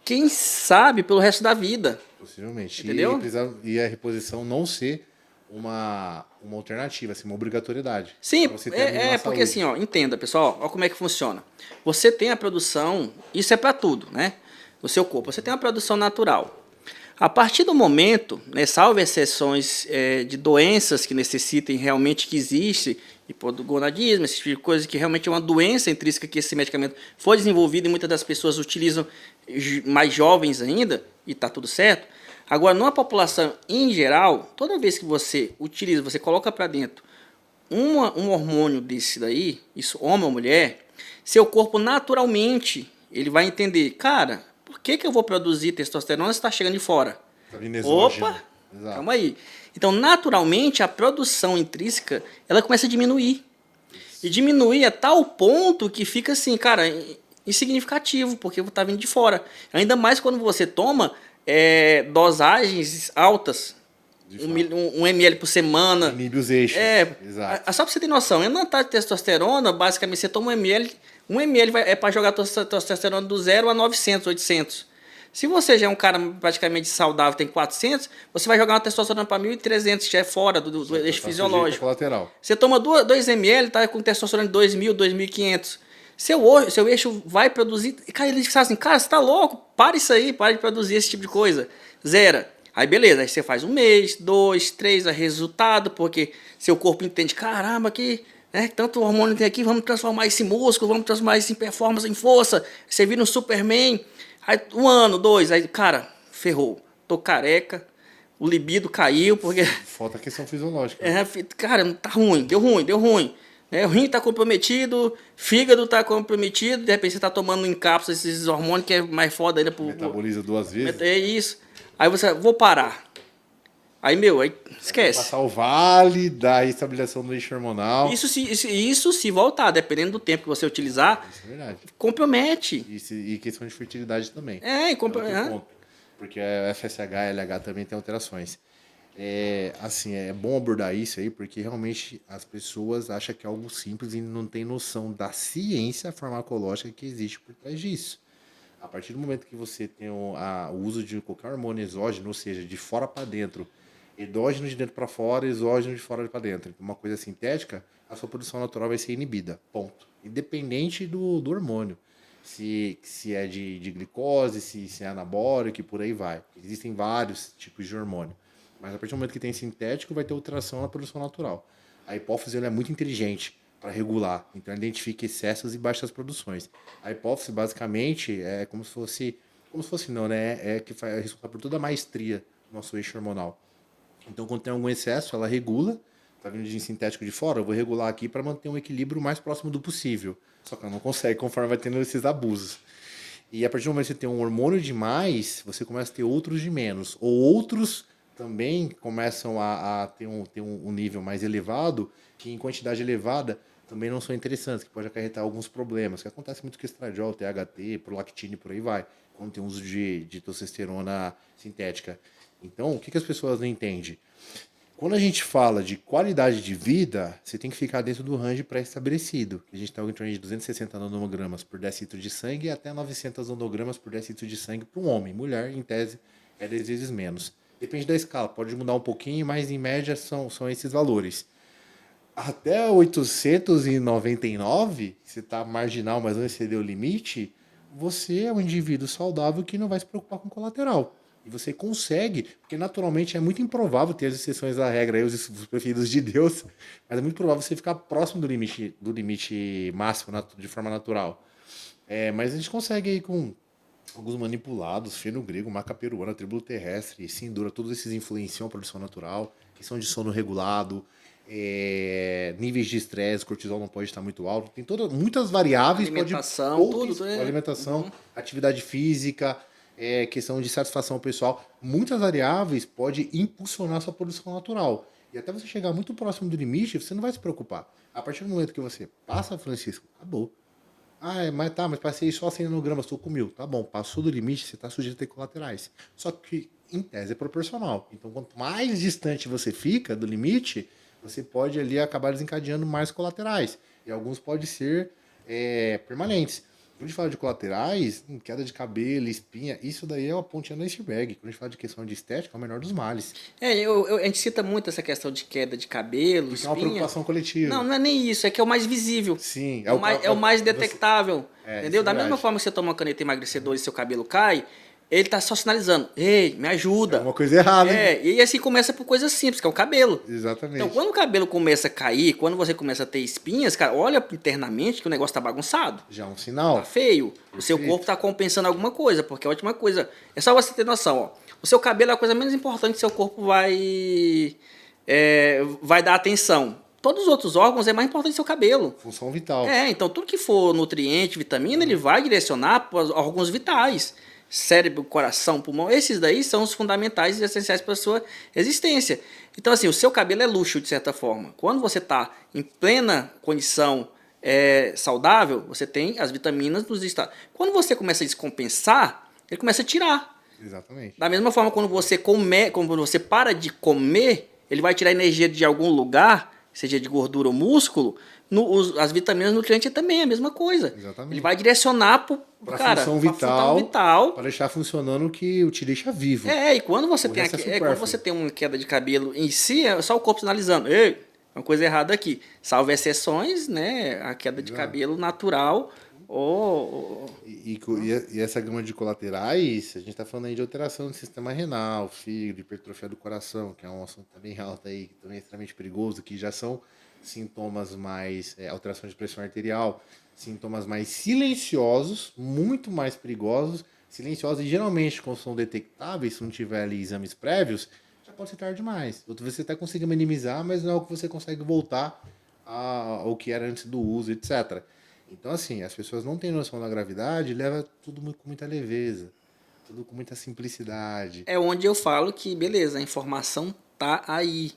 quem sabe, pelo resto da vida. Possivelmente. Entendeu? E a reposição não ser uma alternativa, assim, uma obrigatoriedade. Sim, Você ter a mínima porque saúde. assim, ó, entenda, pessoal, olha como é que funciona. Você tem a produção, isso é para tudo, né? No seu corpo, você tem uma produção natural. A partir do momento, né, salvo exceções de doenças que necessitem realmente que existe, hipogonadismo, esse tipo de coisa que realmente é uma doença intrínseca que esse medicamento foi desenvolvido e muitas das pessoas utilizam mais jovens ainda, e está tudo certo. Agora, numa população em geral, toda vez que você utiliza, você coloca para dentro um hormônio desse daí, isso homem ou mulher, seu corpo naturalmente ele vai entender, cara, por que eu vou produzir testosterona se está chegando de fora? Tá vindo exógeno. Opa, Exato. calma aí. Então, naturalmente, a produção intrínseca, ela começa a diminuir. E diminuir a tal ponto que fica assim, cara, insignificativo, porque está vindo de fora. Ainda mais quando você toma dosagens altas, 1 ml por semana. Inibe os eixos. Exato. Só para você ter noção, em de testosterona, basicamente você toma 1 ml, 1 ml é para jogar testosterona do 0 a 900, 800. Se você já é um cara praticamente saudável, tem 400, você vai jogar uma testosterona para 1.300, que já é fora do eixo fisiológico. Colateral. Você toma 2 ml, tá com testosterona de 2.000, 2.500. Seu eixo vai produzir... Cara, ele fala assim, cara, você tá louco? Para isso aí, para de produzir esse tipo de coisa. Zera. Aí beleza, aí você faz 1 mês, 2, 3, é resultado, porque seu corpo entende, caramba, que tanto hormônio tem aqui, vamos transformar esse músculo, vamos transformar isso em performance, em força. Você vira um Superman. Aí 1 ano, 2, aí, cara, ferrou. Tô careca, o libido caiu, porque... Falta a questão fisiológica. Cara, tá ruim, deu ruim. O rim tá comprometido, fígado tá comprometido, de repente você tá tomando em cápsula esses hormônios que é mais foda ainda. Metaboliza 2 vezes. É isso. Aí você, vou parar. Aí, aí esquece. Passar o vale da estabilização do eixo hormonal. Isso se voltar, dependendo do tempo que você utilizar, Isso é verdade. compromete. E questão de fertilidade também. Compromete. Porque a FSH e LH também tem alterações. Assim, é bom abordar isso aí, porque realmente as pessoas acham que é algo simples e não tem noção da ciência farmacológica que existe por trás disso. A partir do momento que você tem o uso de qualquer hormônio exógeno, ou seja, de fora para dentro, endógeno de dentro para fora, exógeno de fora para dentro, uma coisa sintética, a sua produção natural vai ser inibida. Ponto. Independente do hormônio. Se é de glicose, se é anabólico e por aí vai. Existem vários tipos de hormônio. Mas a partir do momento que tem sintético, vai ter alteração na produção natural. A hipófise ela é muito inteligente para regular, então ela identifica excessos e baixas produções. A hipófise basicamente é como se fosse não, né? É que é responsável por toda a maestria do nosso eixo hormonal. Então, quando tem algum excesso, ela regula. Tá vindo de sintético de fora, eu vou regular aqui para manter um equilíbrio o mais próximo do possível. Só que ela não consegue conforme vai tendo esses abusos. E a partir do momento que você tem um hormônio de mais, você começa a ter outros de menos. Ou outros também começam a ter um nível mais elevado, que em quantidade elevada também não são interessantes, que pode acarretar alguns problemas, que acontece muito com estradiol, THT, prolactina e por aí vai, quando tem uso de testosterona sintética. Então, o que as pessoas não entendem? Quando a gente fala de qualidade de vida, você tem que ficar dentro do range pré-estabelecido. A gente está em torno de 260 nanogramas por 10 litros de sangue e até 900 nanogramas por 10 litros de sangue para um homem. Mulher, em tese, é 10 vezes menos. Depende da escala, pode mudar um pouquinho, mas em média são esses valores. Até 899, você está marginal, mas não excedeu o limite, você é um indivíduo saudável que não vai se preocupar com colateral. E você consegue, porque naturalmente é muito improvável ter as exceções à regra, aí, os preferidos de Deus, mas é muito provável você ficar próximo do limite máximo de forma natural. Mas a gente consegue aí com alguns manipulados, feno grego, maca peruana, tribulo terrestre, sindura, todos esses influenciam a produção natural, questão de sono regulado, níveis de estresse, cortisol não pode estar muito alto, tem muitas variáveis, Alimentação, tudo, né? alimentação, atividade física, questão de satisfação pessoal, muitas variáveis pode impulsionar a sua produção natural. E até você chegar muito próximo do limite, você não vai se preocupar. A partir do momento que você passa, Francisco, acabou. Mas passei só 100 nanogramas, estou com 1.000. Tá bom, passou do limite, você está sujeito a ter colaterais. Só que, em tese, é proporcional. Então, quanto mais distante você fica do limite, você pode ali acabar desencadeando mais colaterais. E alguns podem ser permanentes. Quando a gente fala de colaterais, queda de cabelo, espinha, isso daí é uma pontinha no iceberg. Quando a gente fala de questão de estética, é o menor dos males. A gente cita muito essa questão de queda de cabelo, Porque é espinha. uma preocupação coletiva. Não, não é nem isso, é que é o mais visível. Sim. É o mais detectável. Entendeu? Isso é Da mesma verdade. forma que você toma uma caneta emagrecedora e seu cabelo cai, ele tá só sinalizando, ei, me ajuda. É uma coisa errada, hein? E assim começa por coisas simples, que é o cabelo. Exatamente. Então, quando o cabelo começa a cair, quando você começa a ter espinhas, cara, olha internamente que o negócio tá bagunçado. Já é um sinal. Tá feio. O seu corpo tá compensando alguma coisa, porque a última coisa. É só você ter noção, ó. O seu cabelo é a coisa menos importante que seu corpo vai dar atenção. Todos os outros órgãos é mais importante que seu cabelo. Função vital. Então tudo que for nutriente, vitamina, ele vai direcionar para os órgãos vitais. Cérebro, coração, pulmão, esses daí são os fundamentais e essenciais para a sua existência. Então, assim, o seu cabelo é luxo, de certa forma. Quando você está em plena condição saudável, você tem as vitaminas dos estados. Quando você começa a descompensar, ele começa a tirar. Exatamente. Da mesma forma, quando você para de comer, ele vai tirar energia de algum lugar, seja de gordura ou músculo, as vitaminas nutrientes também é a mesma coisa. Exatamente. Ele vai direcionar para função vital, para deixar funcionando o que te deixa vivo. E quando você quando você tem uma queda de cabelo em si, é só o corpo sinalizando, ei, uma coisa errada aqui. Salvo exceções, né? A queda de cabelo natural. E essa gama de colaterais, a gente está falando aí de alteração do sistema renal, fígado, hipertrofia do coração, que é um assunto também alto aí, também extremamente perigoso, que já são sintomas mais alteração de pressão arterial, sintomas mais silenciosos, muito mais perigosos, silenciosos e geralmente quando são detectáveis, se não tiver ali exames prévios, já pode ser tarde demais. Outra vez você até consegue minimizar, mas não é o que você consegue voltar ao que era antes do uso, etc. Então, assim, as pessoas não têm noção da gravidade, leva tudo com muita leveza, tudo com muita simplicidade. É onde eu falo que, beleza, a informação tá aí,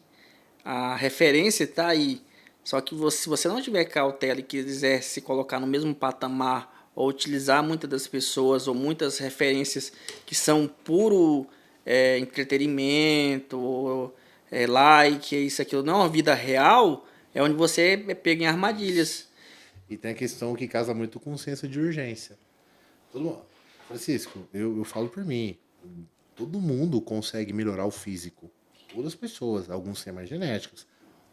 a referência tá aí. Só que se você não tiver cautela e quiser se colocar no mesmo patamar ou utilizar muitas das pessoas ou muitas referências que são puro entretenimento, like, isso, aquilo. Não, a vida real é onde você pega em armadilhas. E tem a questão que casa muito com o senso de urgência. Todo mundo, Francisco, eu falo por mim. Todo mundo consegue melhorar o físico. Todas as pessoas. Alguns têm mais genéticas.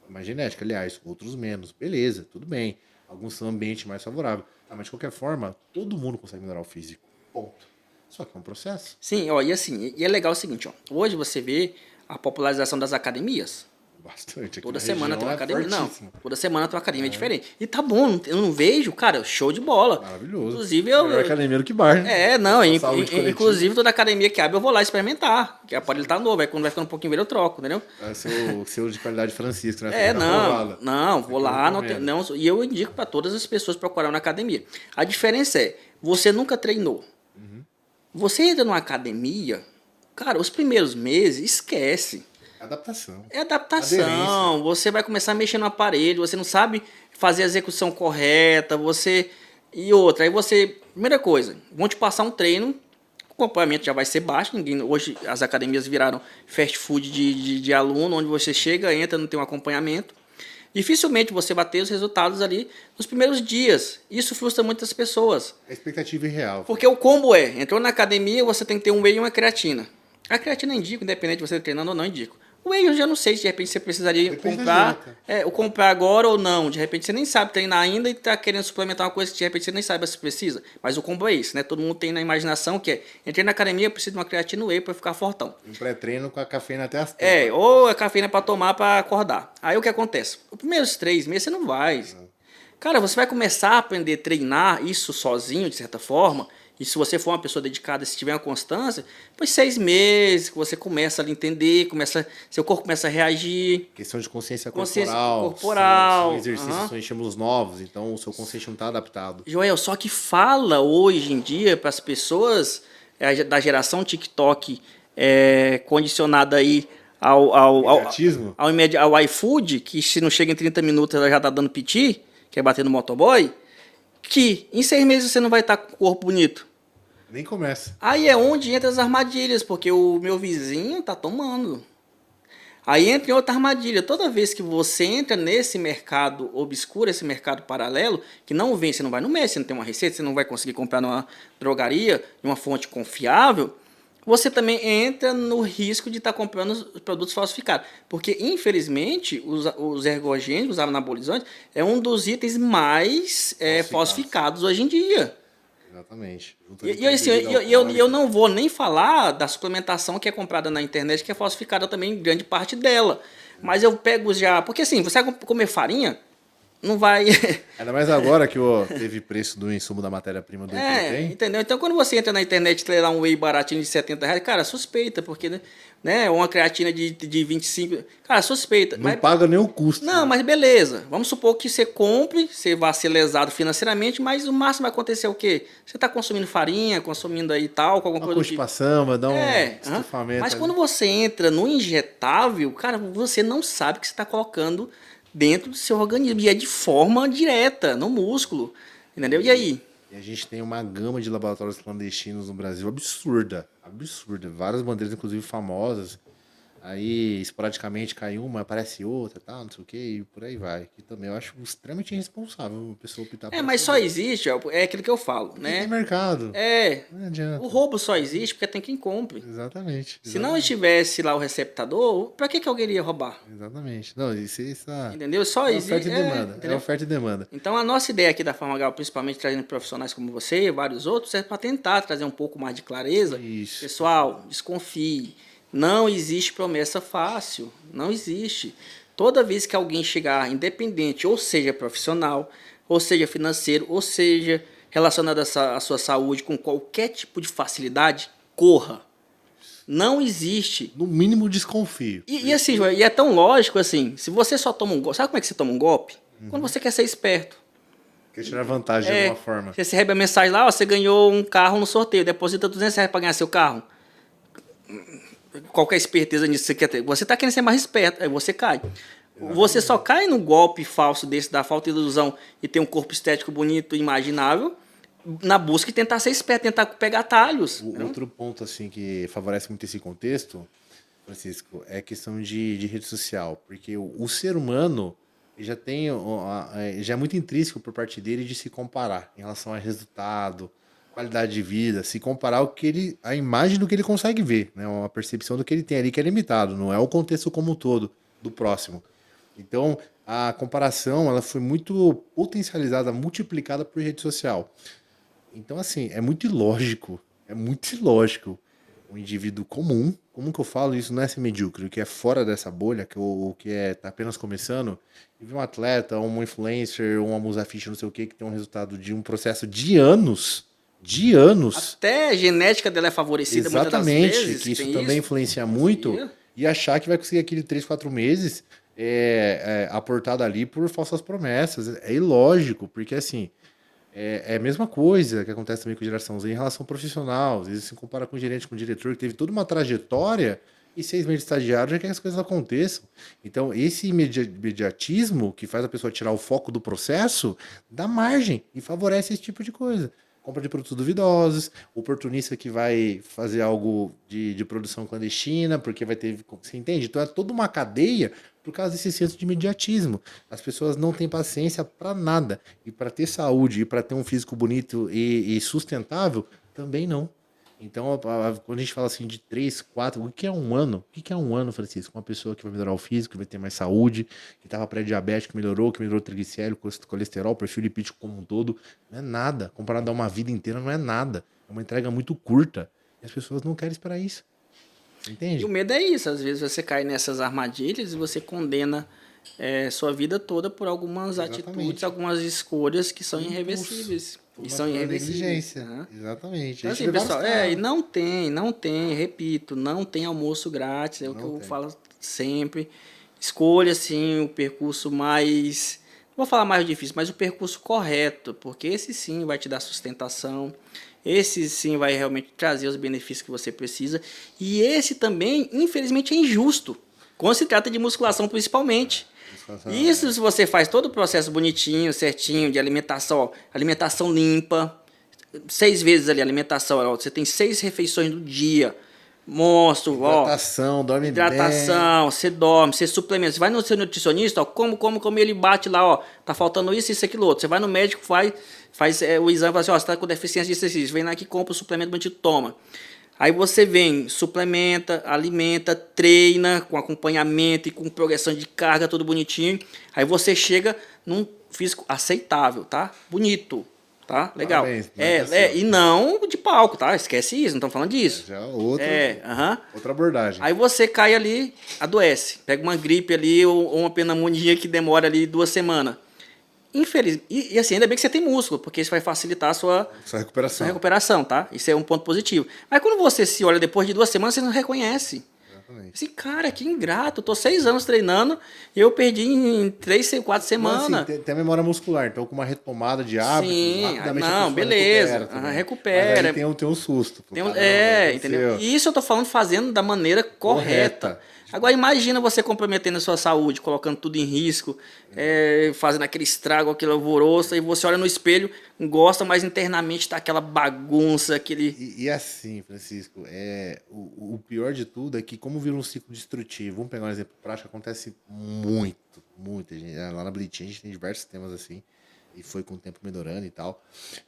Mais genética, aliás, outros menos. Beleza, tudo bem. Alguns são ambiente mais favorável. Mas de qualquer forma, todo mundo consegue melhorar o físico. Ponto. Só que é um processo. Sim, ó, e assim, e é legal o seguinte, ó. Hoje você vê a popularização das academias. Bastante. Aqui Toda na semana tem região uma é academia. Não, fortíssimo. toda semana tem uma academia diferente. E tá bom, eu não vejo, cara, show de bola. Maravilhoso. Inclusive, eu. Melhor academia do que bar, né? Não, Saúde coletiva. inclusive toda academia que abre eu vou lá experimentar. Porque a aparelho tá novo, aí quando vai ficando um pouquinho velho eu troco, entendeu? É seu de qualidade Francisco, né? Não, vou lá, não tem, não, e eu indico para todas as pessoas procurarem na academia. A diferença é, você nunca treinou. Você entra numa academia, cara, os primeiros meses, esquece. Adaptação. É adaptação. Aderência. Você vai começar a mexer no aparelho, você não sabe fazer a execução correta, você. E outra, aí você. Primeira coisa, vão te passar um treino, o acompanhamento já vai ser baixo. Hoje as academias viraram fast food de aluno, onde você chega, entra, não tem um acompanhamento. Dificilmente você vai ter os resultados ali nos primeiros dias. Isso frustra muitas pessoas. A expectativa é real. Porque o combo entrou na academia, você tem que ter um whey e uma creatina. A creatina eu indico, independente de você estar treinando ou não, indico. O whey eu já não sei se de repente você precisaria comprar agora ou não. De repente você nem sabe treinar ainda e está querendo suplementar uma coisa que de repente você nem sabe se precisa. Mas o combo é isso, né? Todo mundo tem na imaginação que é, entrei na academia, eu preciso de uma creatina whey para ficar fortão. Um pré-treino com a cafeína até as tantas. Ou a cafeína para tomar para acordar. Aí o que acontece? Os primeiros 3 meses você não vai. Cara, você vai começar a aprender a treinar isso sozinho, de certa forma. E se você for uma pessoa dedicada, se tiver uma constância, depois 6 meses que você começa a entender, seu corpo começa a reagir. Questão de consciência corporal. São exercícios, são estímulos novos, então o seu consciente não está adaptado. Joel, só que fala hoje em dia para as pessoas da geração TikTok condicionada aí ao iFood, que se não chega em 30 minutos ela já está dando piti, que é bater no motoboy, que em 6 meses você não vai estar com o corpo bonito. Nem começa. Aí é onde entra as armadilhas, porque o meu vizinho tá tomando. Aí entra em outra armadilha. Toda vez que você entra nesse mercado obscuro, esse mercado paralelo, que não vem, você não vai no médico, você não tem uma receita, você não vai conseguir comprar numa drogaria, em uma fonte confiável, você também entra no risco de estar comprando os produtos falsificados. Porque, infelizmente, os ergogênicos, os anabolizantes, é um dos itens mais falsificados hoje em dia. Exatamente. Eu não vou nem falar da suplementação que é comprada na internet, que é falsificada também, grande parte dela. Mas eu pego já... Porque assim, você vai comer farinha, não vai... Ainda mais agora que teve preço do insumo da matéria-prima do proteína. Entendeu? Então quando você entra na internet e lê lá um whey baratinho de R$70, cara, suspeita, porque... né, uma creatina de 25... Cara, suspeita. Não paga nem o custo. Não, mas beleza. Vamos supor que você compre, você vai ser lesado financeiramente, mas o máximo vai acontecer o quê? Você está consumindo farinha, consumindo aí tal, com alguma coisa do tipo. Constipação, vai dar um estufamento. Mas quando você entra no injetável, cara, você não sabe o que você está colocando dentro do seu organismo. E é de forma direta, no músculo. Entendeu? E aí? E a gente tem uma gama de laboratórios clandestinos no Brasil absurda. Absurda. Várias bandeiras, inclusive, famosas. Aí, esporadicamente, cai uma, aparece outra, tal, não sei o que, e por aí vai. Que também eu acho extremamente irresponsável a pessoa optar por mas só existe, é aquilo que eu falo, né? Tem mercado. Não adianta. O roubo só existe porque tem quem compre. Exatamente. Se não estivesse lá o receptador, pra que alguém iria roubar? Exatamente. Não, isso entendeu? Só existe. Oferta e demanda. É oferta e demanda. Então a nossa ideia aqui da Farmagal, principalmente trazendo profissionais como você e vários outros, é para tentar trazer um pouco mais de clareza. Isso. Pessoal, desconfie. Não existe promessa fácil. Não existe. Toda vez que alguém chegar independente, ou seja profissional, ou seja financeiro, ou seja relacionado à sua saúde com qualquer tipo de facilidade, corra. Não existe. No mínimo desconfio. E assim, e é tão lógico assim, se você só toma um golpe, sabe como é que você toma um golpe? Quando você quer ser esperto. Quer tirar vantagem de alguma forma. Você recebe a mensagem lá, você ganhou um carro no sorteio, deposita R$200 para ganhar seu carro. Qualquer esperteza nisso que você quer ter. Você está querendo ser mais esperto, aí você cai. Exatamente. Você só cai no golpe falso desse, da falta de ilusão e ter um corpo estético bonito, imaginável, na busca de tentar ser esperto, tentar pegar atalhos. Outro ponto assim que favorece muito esse contexto, Francisco, é questão de rede social, porque o ser humano ele já tem, já é muito intrínseco por parte dele de se comparar em relação a resultado, qualidade de vida, se comparar o que ele, a imagem do que ele consegue ver, né? Uma percepção do que ele tem ali que é limitado, não é o contexto como um todo do próximo. Então, a comparação, ela foi muito potencializada, multiplicada por rede social. Então, assim, é muito ilógico um indivíduo comum, como que eu falo, isso não é ser medíocre, o que é fora dessa bolha, o que é tá apenas começando, e ver um atleta, um influencer, uma musa ficha, não sei o que tem um resultado de um processo de anos, Até a genética dela é favorecida muitas das exatamente, vezes. que isso Tem também isso. influencia muito, Sim. e achar que vai conseguir aquele 3 4 meses aportado ali por falsas promessas. É ilógico, porque assim, é a mesma coisa que acontece também com a geração Z em relação ao profissional. Às vezes se compara com o gerente, com o diretor, que teve toda uma trajetória e 6 meses de estagiário já quer que as coisas aconteçam. Então, esse imediatismo que faz a pessoa tirar o foco do processo dá margem e favorece esse tipo de coisa. Compra de produtos duvidosos, oportunista que vai fazer algo de produção clandestina, porque vai ter. Você entende? Então é toda uma cadeia por causa desse senso de imediatismo. As pessoas não têm paciência para nada. E para ter saúde e para ter um físico bonito e sustentável, também não. Então, quando a gente fala assim de 3 4 o que é um ano? O que é um ano, Francisco? Uma pessoa que vai melhorar o físico, que vai ter mais saúde, que estava pré-diabético, que melhorou o triglicérido, colesterol, perfil lipídico como um todo. Não é nada. Comparado a uma vida inteira, não é nada. É uma entrega muito curta. E as pessoas não querem esperar isso. Você E o entende? medo é isso. Às vezes você cai nessas armadilhas e você condena sua vida toda por algumas atitudes, Exatamente. algumas escolhas que são Por impulso. irreversíveis. Por E uma são pura irreversíveis. negligência. Né? Exatamente. Então, A gente assim, vê vários pessoal, e casos. não tem, repito, não tem almoço grátis, é o que Não eu tem. falo sempre. Escolha, assim, o percurso mais. Não vou falar mais difícil, mas o percurso correto, porque esse sim vai te dar sustentação, esse sim vai realmente trazer os benefícios que você precisa, e esse também, infelizmente, é injusto, quando se trata de musculação principalmente. Isso se você faz todo o processo bonitinho, certinho, de alimentação, ó, alimentação limpa, 6 vezes ali a alimentação, ó, você tem 6 refeições do dia. Monstro, ó, Hidratação, dorme bem. hidratação, você dorme, você suplementa. Você vai no seu nutricionista, ó, como ele bate lá, ó, tá faltando isso, aquilo outro. Você vai no médico, faz o exame, fala assim, ó, você tá com deficiência disso, isso. Vem lá que compra o suplemento, bonitinho, toma. Aí você vem, suplementa, alimenta, treina com acompanhamento e com progressão de carga, tudo bonitinho. Aí você chega num físico aceitável, tá? Bonito, tá? Legal. Parabéns, mérito é seu. E não de palco, tá? Esquece isso, não estamos falando disso. Já é Aham. outra abordagem. Aí você cai ali, adoece. Pega uma gripe ali ou uma pneumonia que demora ali 2 semanas. Infeliz. E assim, ainda bem que você tem músculo, porque isso vai facilitar a Sua sua recuperação. recuperação, tá? Isso é um ponto positivo. Mas quando você se olha depois de 2 semanas, você não reconhece. Exatamente. Esse cara, que ingrato. Eu tô 6 anos treinando e eu perdi em 3, 4 Mas, semanas. assim, tem a memória muscular, então com uma retomada de hábitos, Sim, rapidamente a não, pessoa beleza. recupera também. Recupera. Mas aí tem um susto. Pô, Tem caramba, entendeu? aconteceu. E isso eu tô falando fazendo da maneira correta. Correta. Agora imagina você comprometendo a sua saúde, colocando tudo em risco, fazendo aquele estrago, aquele alvoroço, e você olha no espelho, gosta, mas internamente tá aquela bagunça, aquele... E assim, Francisco, o pior de tudo é que como vira um ciclo destrutivo, vamos pegar um exemplo prático, acontece muita gente. Lá na Blitz a gente tem diversos temas assim, e foi com o tempo melhorando e tal,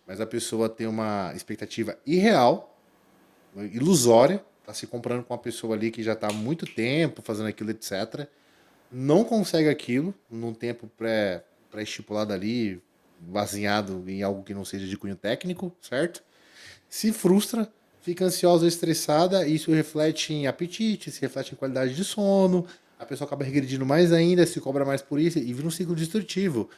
mas a pessoa tem uma expectativa irreal, ilusória, tá se comparando com uma pessoa ali que já tá há muito tempo fazendo aquilo, etc. Não consegue aquilo num tempo pré-estipulado ali, baseado em algo que não seja de cunho técnico, certo? Se frustra, fica ansiosa, estressada, e isso reflete em apetite, se reflete em qualidade de sono, a pessoa acaba regredindo mais ainda, se cobra mais por isso, e vira um ciclo destrutivo.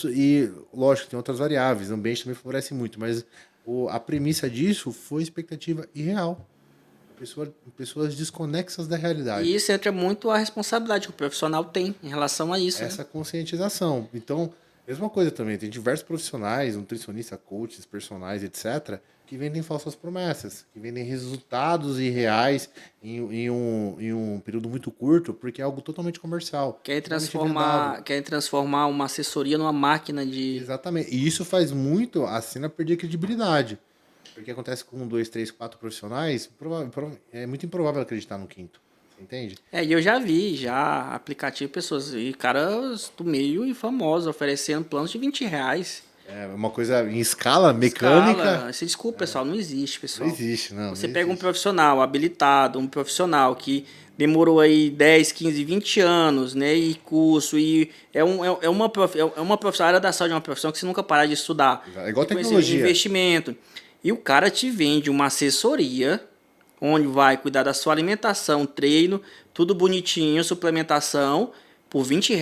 E, lógico, tem outras variáveis, o ambiente também favorece muito, mas a premissa disso foi expectativa irreal. Pessoas desconexas da realidade. E isso entra muito a responsabilidade que o profissional tem em relação a isso, né? Essa conscientização. Então, mesma coisa também, tem diversos profissionais, nutricionistas, coaches, personagens, etc., que vendem falsas promessas, que vendem resultados irreais em um período muito curto, porque é algo totalmente comercial. Totalmente vendável. Querem transformar uma assessoria numa máquina de... Exatamente. E isso faz muito a cena perder credibilidade. Porque acontece com 2, 3, 4 profissionais, é muito improvável acreditar no quinto. Entende? E eu já vi, já aplicativo, pessoas e caras do meio e famosos oferecendo planos de R$ 20. É uma coisa em escala mecânica. Escala, se desculpa, pessoal, não existe, Não pessoal. existe, não Você pega um existe. profissional habilitado, um profissional que demorou aí 10, 15, 20 anos, né, e curso, e é uma profissão, a área da saúde é uma profissão que você nunca parar de estudar. É igual E conhecer tecnologia. investimento. E o cara te vende uma assessoria, onde vai cuidar da sua alimentação, treino, tudo bonitinho, suplementação, por R$ 20.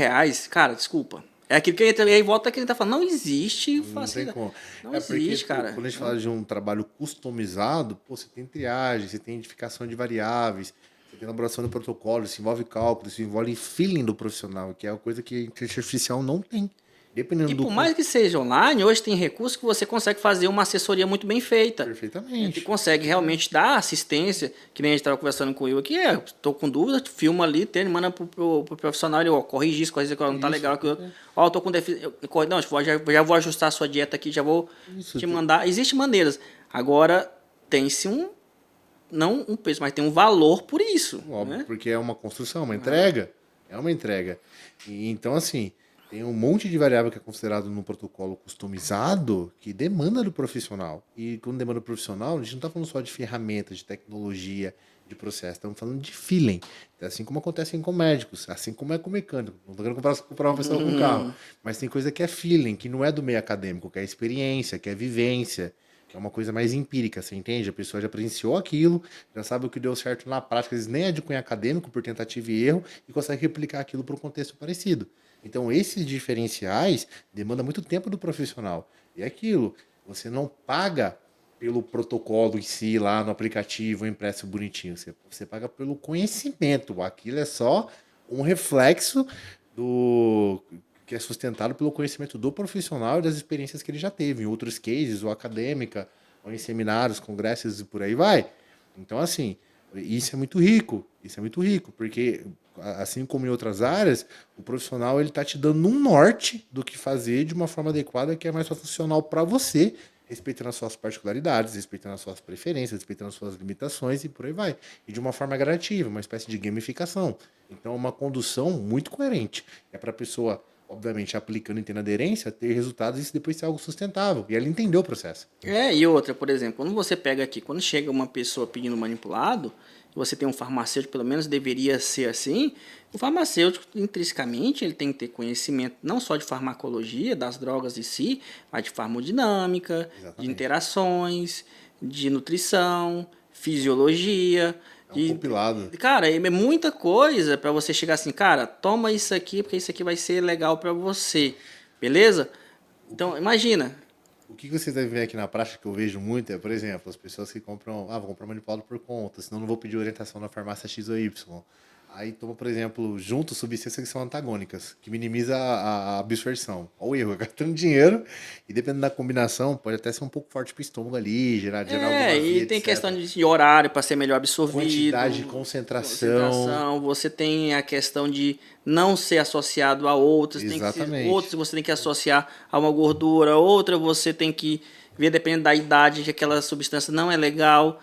Cara, desculpa. É aquilo que ele aí volta que ele tá falando, não existe Não tem como. Não É porque existe, cara. quando a gente fala de um trabalho customizado, pô, você tem triagem, você tem identificação de variáveis, você tem elaboração de protocolo, isso envolve cálculo, isso envolve feeling do profissional, que é uma coisa que a inteligência artificial não tem. Dependendo E do por mais que seja online, hoje tem recursos que você consegue fazer uma assessoria muito bem feita. perfeitamente. Você consegue realmente dar assistência, que nem a gente estava conversando com o Will aqui, estou com dúvida, filma ali, manda pro profissional, ele, corrige isso, corrige isso, não tá Isso, legal, tô com déficit, não, já vou ajustar a sua dieta aqui, já vou te mandar. Existem maneiras. Agora, tem-se não um preço, mas tem um valor por isso. Óbvio, Né? porque é uma construção, uma entrega. É uma entrega. E, então, assim, tem um monte de variável que é considerado num protocolo customizado que demanda do profissional. E quando demanda do profissional, a gente não está falando só de ferramentas, de tecnologia, de processo. Estamos falando de feeling. Assim como acontece com médicos, assim como é com mecânico. Não estou querendo comparar uma pessoa com um carro. Mas tem coisa que é feeling, que não é do meio acadêmico, que é experiência, que é vivência, que é uma coisa mais empírica, você entende? A pessoa já presenciou aquilo, já sabe o que deu certo na prática, às vezes nem é de cunho acadêmico, por tentativa e erro, e consegue replicar aquilo para um contexto parecido. Então, esses diferenciais demandam muito tempo do profissional. E é aquilo, você não paga pelo protocolo em si, lá no aplicativo, impresso bonitinho. Você paga pelo conhecimento. Aquilo é só um reflexo do que é sustentado pelo conhecimento do profissional e das experiências que ele já teve, em outros cases, ou acadêmica, ou em seminários, congressos e por aí vai. Então, assim, isso é muito rico, porque, assim como em outras áreas, o profissional ele está te dando um norte do que fazer de uma forma adequada, que é mais funcional para você, respeitando as suas particularidades, respeitando as suas preferências, respeitando as suas limitações e por aí vai. E de uma forma gradativa, uma espécie de gamificação. Então, é uma condução muito coerente. É para a pessoa, obviamente, aplicando e tendo aderência, ter resultados e isso depois ser algo sustentável. E ela entendeu o processo. E outra, por exemplo, quando você pega aqui, quando chega uma pessoa pedindo manipulado, você tem um farmacêutico, pelo menos deveria ser assim, o farmacêutico, intrinsecamente, ele tem que ter conhecimento não só de farmacologia, das drogas em si, mas de farmacodinâmica, Exatamente. de interações, de nutrição, fisiologia. É um compilado. Cara, é muita coisa para você chegar assim, cara, toma isso aqui, porque isso aqui vai ser legal para você, beleza? Então, imagina. O que vocês devem ver aqui na prática que eu vejo muito é, por exemplo, as pessoas que compram, vou comprar manipulado por conta, senão não vou pedir orientação na farmácia X ou Y. Aí toma, por exemplo, junto substâncias que são antagônicas, que minimiza a absorção. Olha o erro, gastando dinheiro e dependendo da combinação, pode até ser um pouco forte pro estômago ali, gerar alguma E via, tem etc. questão de horário para ser melhor absorvido. Quantidade, concentração. Você tem a questão de não ser associado a outras. Exatamente. Outros você tem que associar a uma gordura, outra você tem que ver, dependendo da idade, que aquela substância não é legal.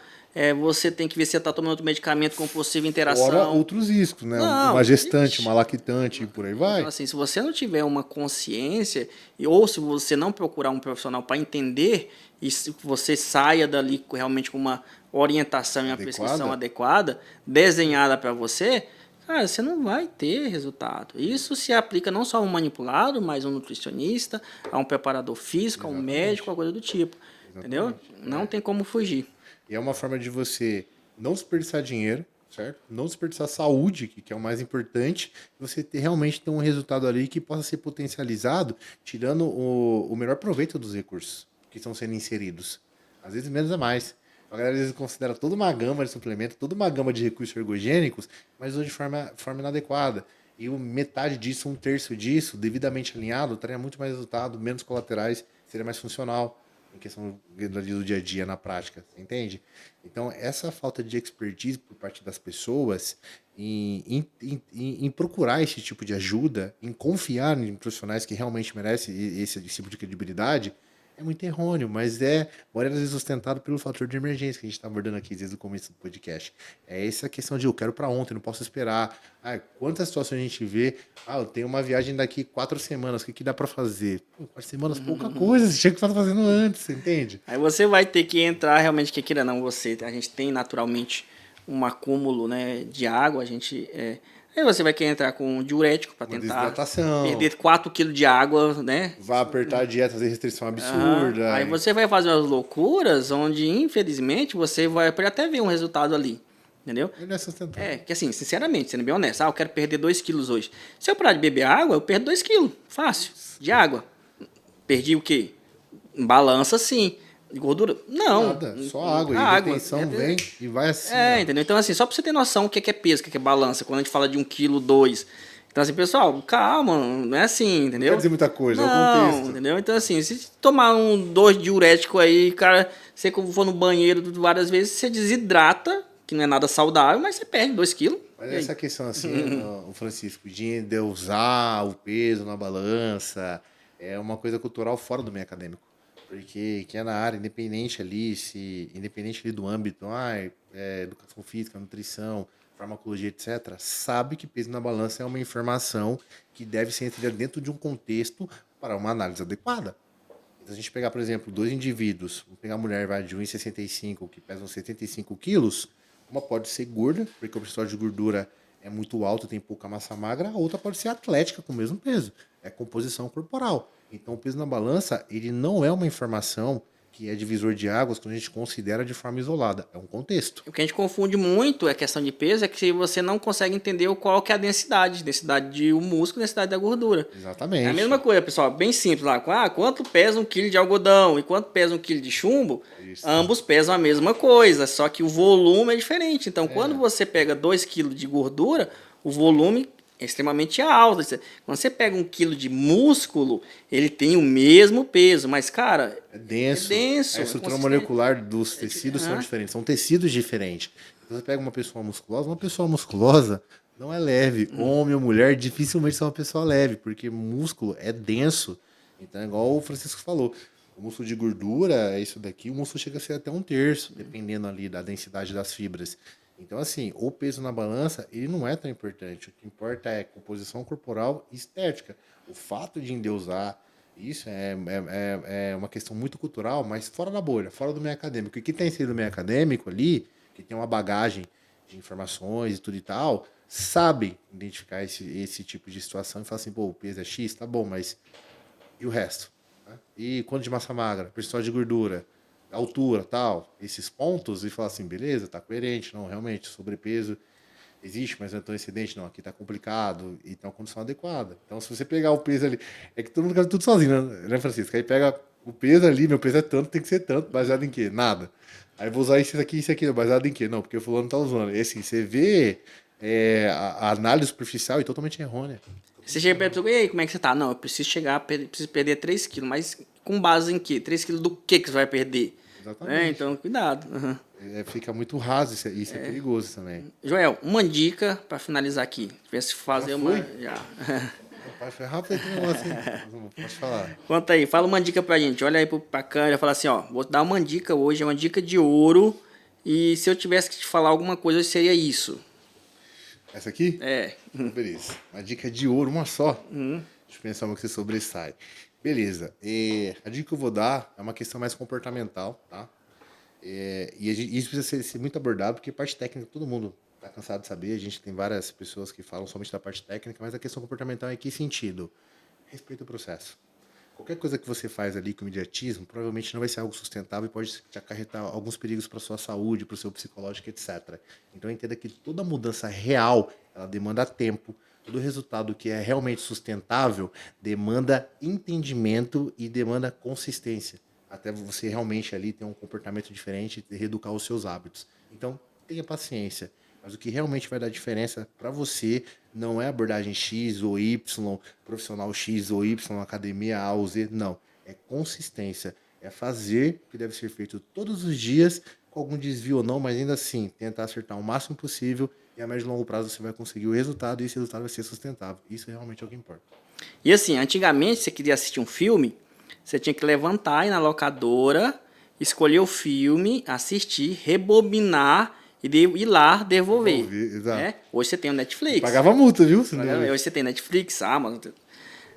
Você tem que ver se você está tomando outro medicamento com possível interação. Fora outros riscos, né? Não, uma gestante, uma lactante e por aí vai. Então, assim, se você não tiver uma consciência, ou se você não procurar um profissional para entender, e se você saia dali realmente com uma orientação e uma prescrição adequada, desenhada para você, cara, você não vai ter resultado. Isso se aplica não só a um manipulado, mas a um nutricionista, a um preparador físico, a um médico, a coisa do tipo. Entendeu? Não tem como fugir. E é uma forma de você não desperdiçar dinheiro, certo? Não desperdiçar saúde, que é o mais importante, você realmente ter um resultado ali que possa ser potencializado, tirando o melhor proveito dos recursos que estão sendo inseridos. Às vezes menos é mais. A galera às vezes considera toda uma gama de suplementos, toda uma gama de recursos ergogênicos, mas hoje de forma inadequada. E metade disso, um terço disso, devidamente alinhado, traria muito mais resultado, menos colaterais, seria mais funcional em questão do dia a dia na prática, você entende? Então, essa falta de expertise por parte das pessoas em procurar esse tipo de ajuda, em confiar em profissionais que realmente merecem esse tipo de credibilidade, é muito errôneo, mas muitas vezes sustentado pelo fator de emergência que a gente está abordando aqui desde o começo do podcast. É essa questão de eu quero para ontem, não posso esperar. Quantas situações a gente vê? Eu tenho uma viagem daqui 4 semanas, o que dá para fazer? 4 semanas, pouca coisa, você tinha que estar fazendo antes, você entende? Aí você vai ter que entrar realmente, que queira não, a gente tem naturalmente um acúmulo, né, de água, aí você vai querer entrar com um diurético para Uma tentar desidratação, perder 4 quilos de água, né? vai apertar a dieta, fazer restrição absurda. Aí você vai fazer umas loucuras onde, infelizmente, você vai pode até ver um resultado ali. Entendeu? Ele é sustentável. Que assim, sinceramente, sendo bem honesto, eu quero perder 2 quilos hoje. Se eu parar de beber água, eu perdo 2 quilos. Fácil. De água. Perdi o quê? Balança, sim. De gordura? Não. Nada, só água. E A a água. retenção vem e vai assim. ó. Entendeu? Então, assim, só pra você ter noção o que é peso, o que é balança, quando a gente fala de 1 quilo, 2. Então, assim, pessoal, calma, não é assim, Não entendeu? quer dizer muita coisa, é o Não, contexto. entendeu? Então, assim, se tomar 2 diurético aí, cara, você for no banheiro várias vezes, você desidrata, que não é nada saudável, mas você perde 2 quilos. Mas E aí? essa questão assim, o Francisco, de usar o peso na balança, é uma coisa cultural fora do meio acadêmico. Porque quem é na área, independente ali do âmbito, educação física, nutrição, farmacologia, etc., sabe que peso na balança é uma informação que deve ser entendida dentro de um contexto para uma análise adequada. Se a gente pegar, por exemplo, 2 indivíduos, vamos pegar a mulher vai, de 1,65 que pesam 75 quilos, uma pode ser gorda, porque o percentual de gordura é muito alto, tem pouca massa magra, a outra pode ser atlética com o mesmo peso. É composição corporal. Então, o peso na balança, ele não é uma informação que é divisor de águas quando a gente considera de forma isolada. É um contexto. O que a gente confunde muito é questão de peso, é que você não consegue entender qual que é a densidade de um músculo, densidade da gordura. Exatamente. É a mesma coisa, pessoal, bem simples lá. Quanto pesa 1 quilo de algodão e quanto pesa 1 quilo de chumbo, Isso. ambos pesam a mesma coisa, só que o volume é diferente. Então, quando você pega 2 quilos de gordura, o volume é extremamente alto. Quando você pega 1 quilo de músculo, ele tem o mesmo peso, mas, cara, É denso. É denso, A é estrutura consistente. molecular dos tecidos são diferentes. São tecidos diferentes. Você pega uma pessoa musculosa não é leve. Homem ou mulher dificilmente são uma pessoa leve, porque músculo é denso. Então, é igual o Francisco falou. O músculo de gordura é isso daqui, o músculo chega a ser até 1/3, dependendo ali da densidade das fibras. Então, assim, o peso na balança, ele não é tão importante. O que importa é composição corporal e estética. O fato de endeusar, isso é uma questão muito cultural, mas fora da bolha, fora do meio acadêmico. E quem tem sido do meio acadêmico ali, que tem uma bagagem de informações e tudo e tal, sabe identificar esse tipo de situação e fala assim, pô, o peso é X, tá bom, mas e o resto? Né? E quanto de massa magra, percentual de gordura, altura, tal, esses pontos, e falar assim, beleza, tá coerente, não, realmente, sobrepeso existe, mas não é tão excedente, não, aqui tá complicado, e tem uma condição adequada. Então, se você pegar o peso ali, é que todo mundo faz tudo sozinho, né, Francisco? Aí pega o peso ali, meu peso é tanto, tem que ser tanto, baseado em quê? Nada. Aí vou usar isso aqui, baseado em quê? Não, porque o fulano tá usando. E assim, você vê a análise superficial e totalmente errônea. Você chega e pergunta, e aí, como é que você tá? Não, eu preciso preciso perder 3 quilos, mas com base em quê? 3 quilos do que você vai perder? Exatamente. Então, cuidado. Uhum. Fica muito raso, isso é perigoso também. Joel, uma dica para finalizar aqui. Tivesse que fazer Já uma. foi? Já. Rapaz, foi rápido esse negócio, hein? Pode falar. Conta aí, fala uma dica pra gente. Olha aí pra câmera, fala assim, ó, vou dar uma dica hoje, é uma dica de ouro. E se eu tivesse que te falar alguma coisa, hoje seria isso. Essa aqui? É. Beleza. Uma dica de ouro, uma só. Deixa eu pensar uma que você sobressai. Beleza. A dica que eu vou dar é uma questão mais comportamental, tá? Isso precisa ser muito abordado, porque parte técnica todo mundo está cansado de saber. A gente tem várias pessoas que falam somente da parte técnica, mas a questão comportamental é em que sentido? Respeita o processo. Qualquer coisa que você faz ali com imediatismo, provavelmente não vai ser algo sustentável e pode te acarretar alguns perigos para a sua saúde, para o seu psicológico, etc. Então entenda que toda mudança real, ela demanda tempo. Todo resultado que é realmente sustentável demanda entendimento e demanda consistência. Até você realmente ali ter um comportamento diferente e reeducar os seus hábitos. Então, tenha paciência. Mas o que realmente vai dar diferença para você não é abordagem X ou Y, profissional X ou Y, academia A ou Z. Não. É consistência. É fazer o que deve ser feito todos os dias, com algum desvio ou não, mas ainda assim, tentar acertar o máximo possível e a médio e longo prazo você vai conseguir o resultado e esse resultado vai ser sustentável. Isso realmente é o que importa. E assim, antigamente, você queria assistir um filme, Você tinha que levantar, ir na locadora, escolher o filme, assistir, rebobinar e ir lá devolver. Exato. Né? Hoje você tem o Netflix. Pagava multa, viu? Hoje você tem Netflix, Amazon.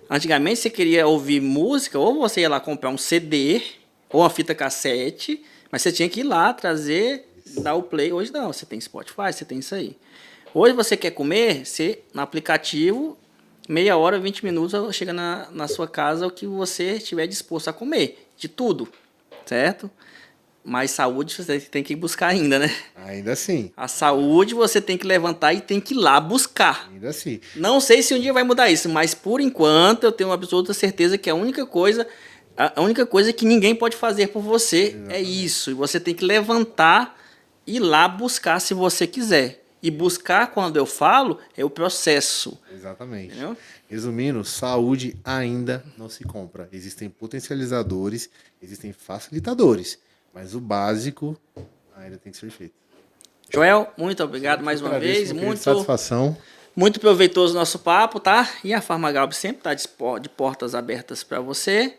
Antigamente você queria ouvir música, ou você ia lá comprar um CD, ou uma fita cassete, mas você tinha que ir lá, trazer, dar o play. Hoje não, você tem Spotify, você tem isso aí. Hoje você quer comer, você, no aplicativo, meia hora, 20 minutos, chega na sua casa o que você estiver disposto a comer, de tudo, certo? Mas saúde você tem que buscar ainda, né? Ainda assim. A saúde você tem que levantar e tem que ir lá buscar. Ainda assim. Não sei se um dia vai mudar isso, mas por enquanto eu tenho absoluta certeza que a única coisa que ninguém pode fazer por você é isso. E você tem que levantar e ir lá buscar se você quiser. E buscar, quando eu falo, é o processo. Exatamente. Entendeu? Resumindo, saúde ainda não se compra. Existem potencializadores, existem facilitadores, mas o básico ainda tem que ser feito. Joel, muito obrigado mais uma vez. Muito satisfação. Muito proveitoso o nosso papo, tá? E a Farmagalp sempre está de portas abertas para você.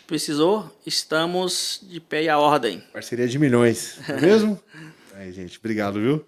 Precisou, estamos de pé e à ordem. Parceria de milhões, não é mesmo? Aí, gente, obrigado, viu?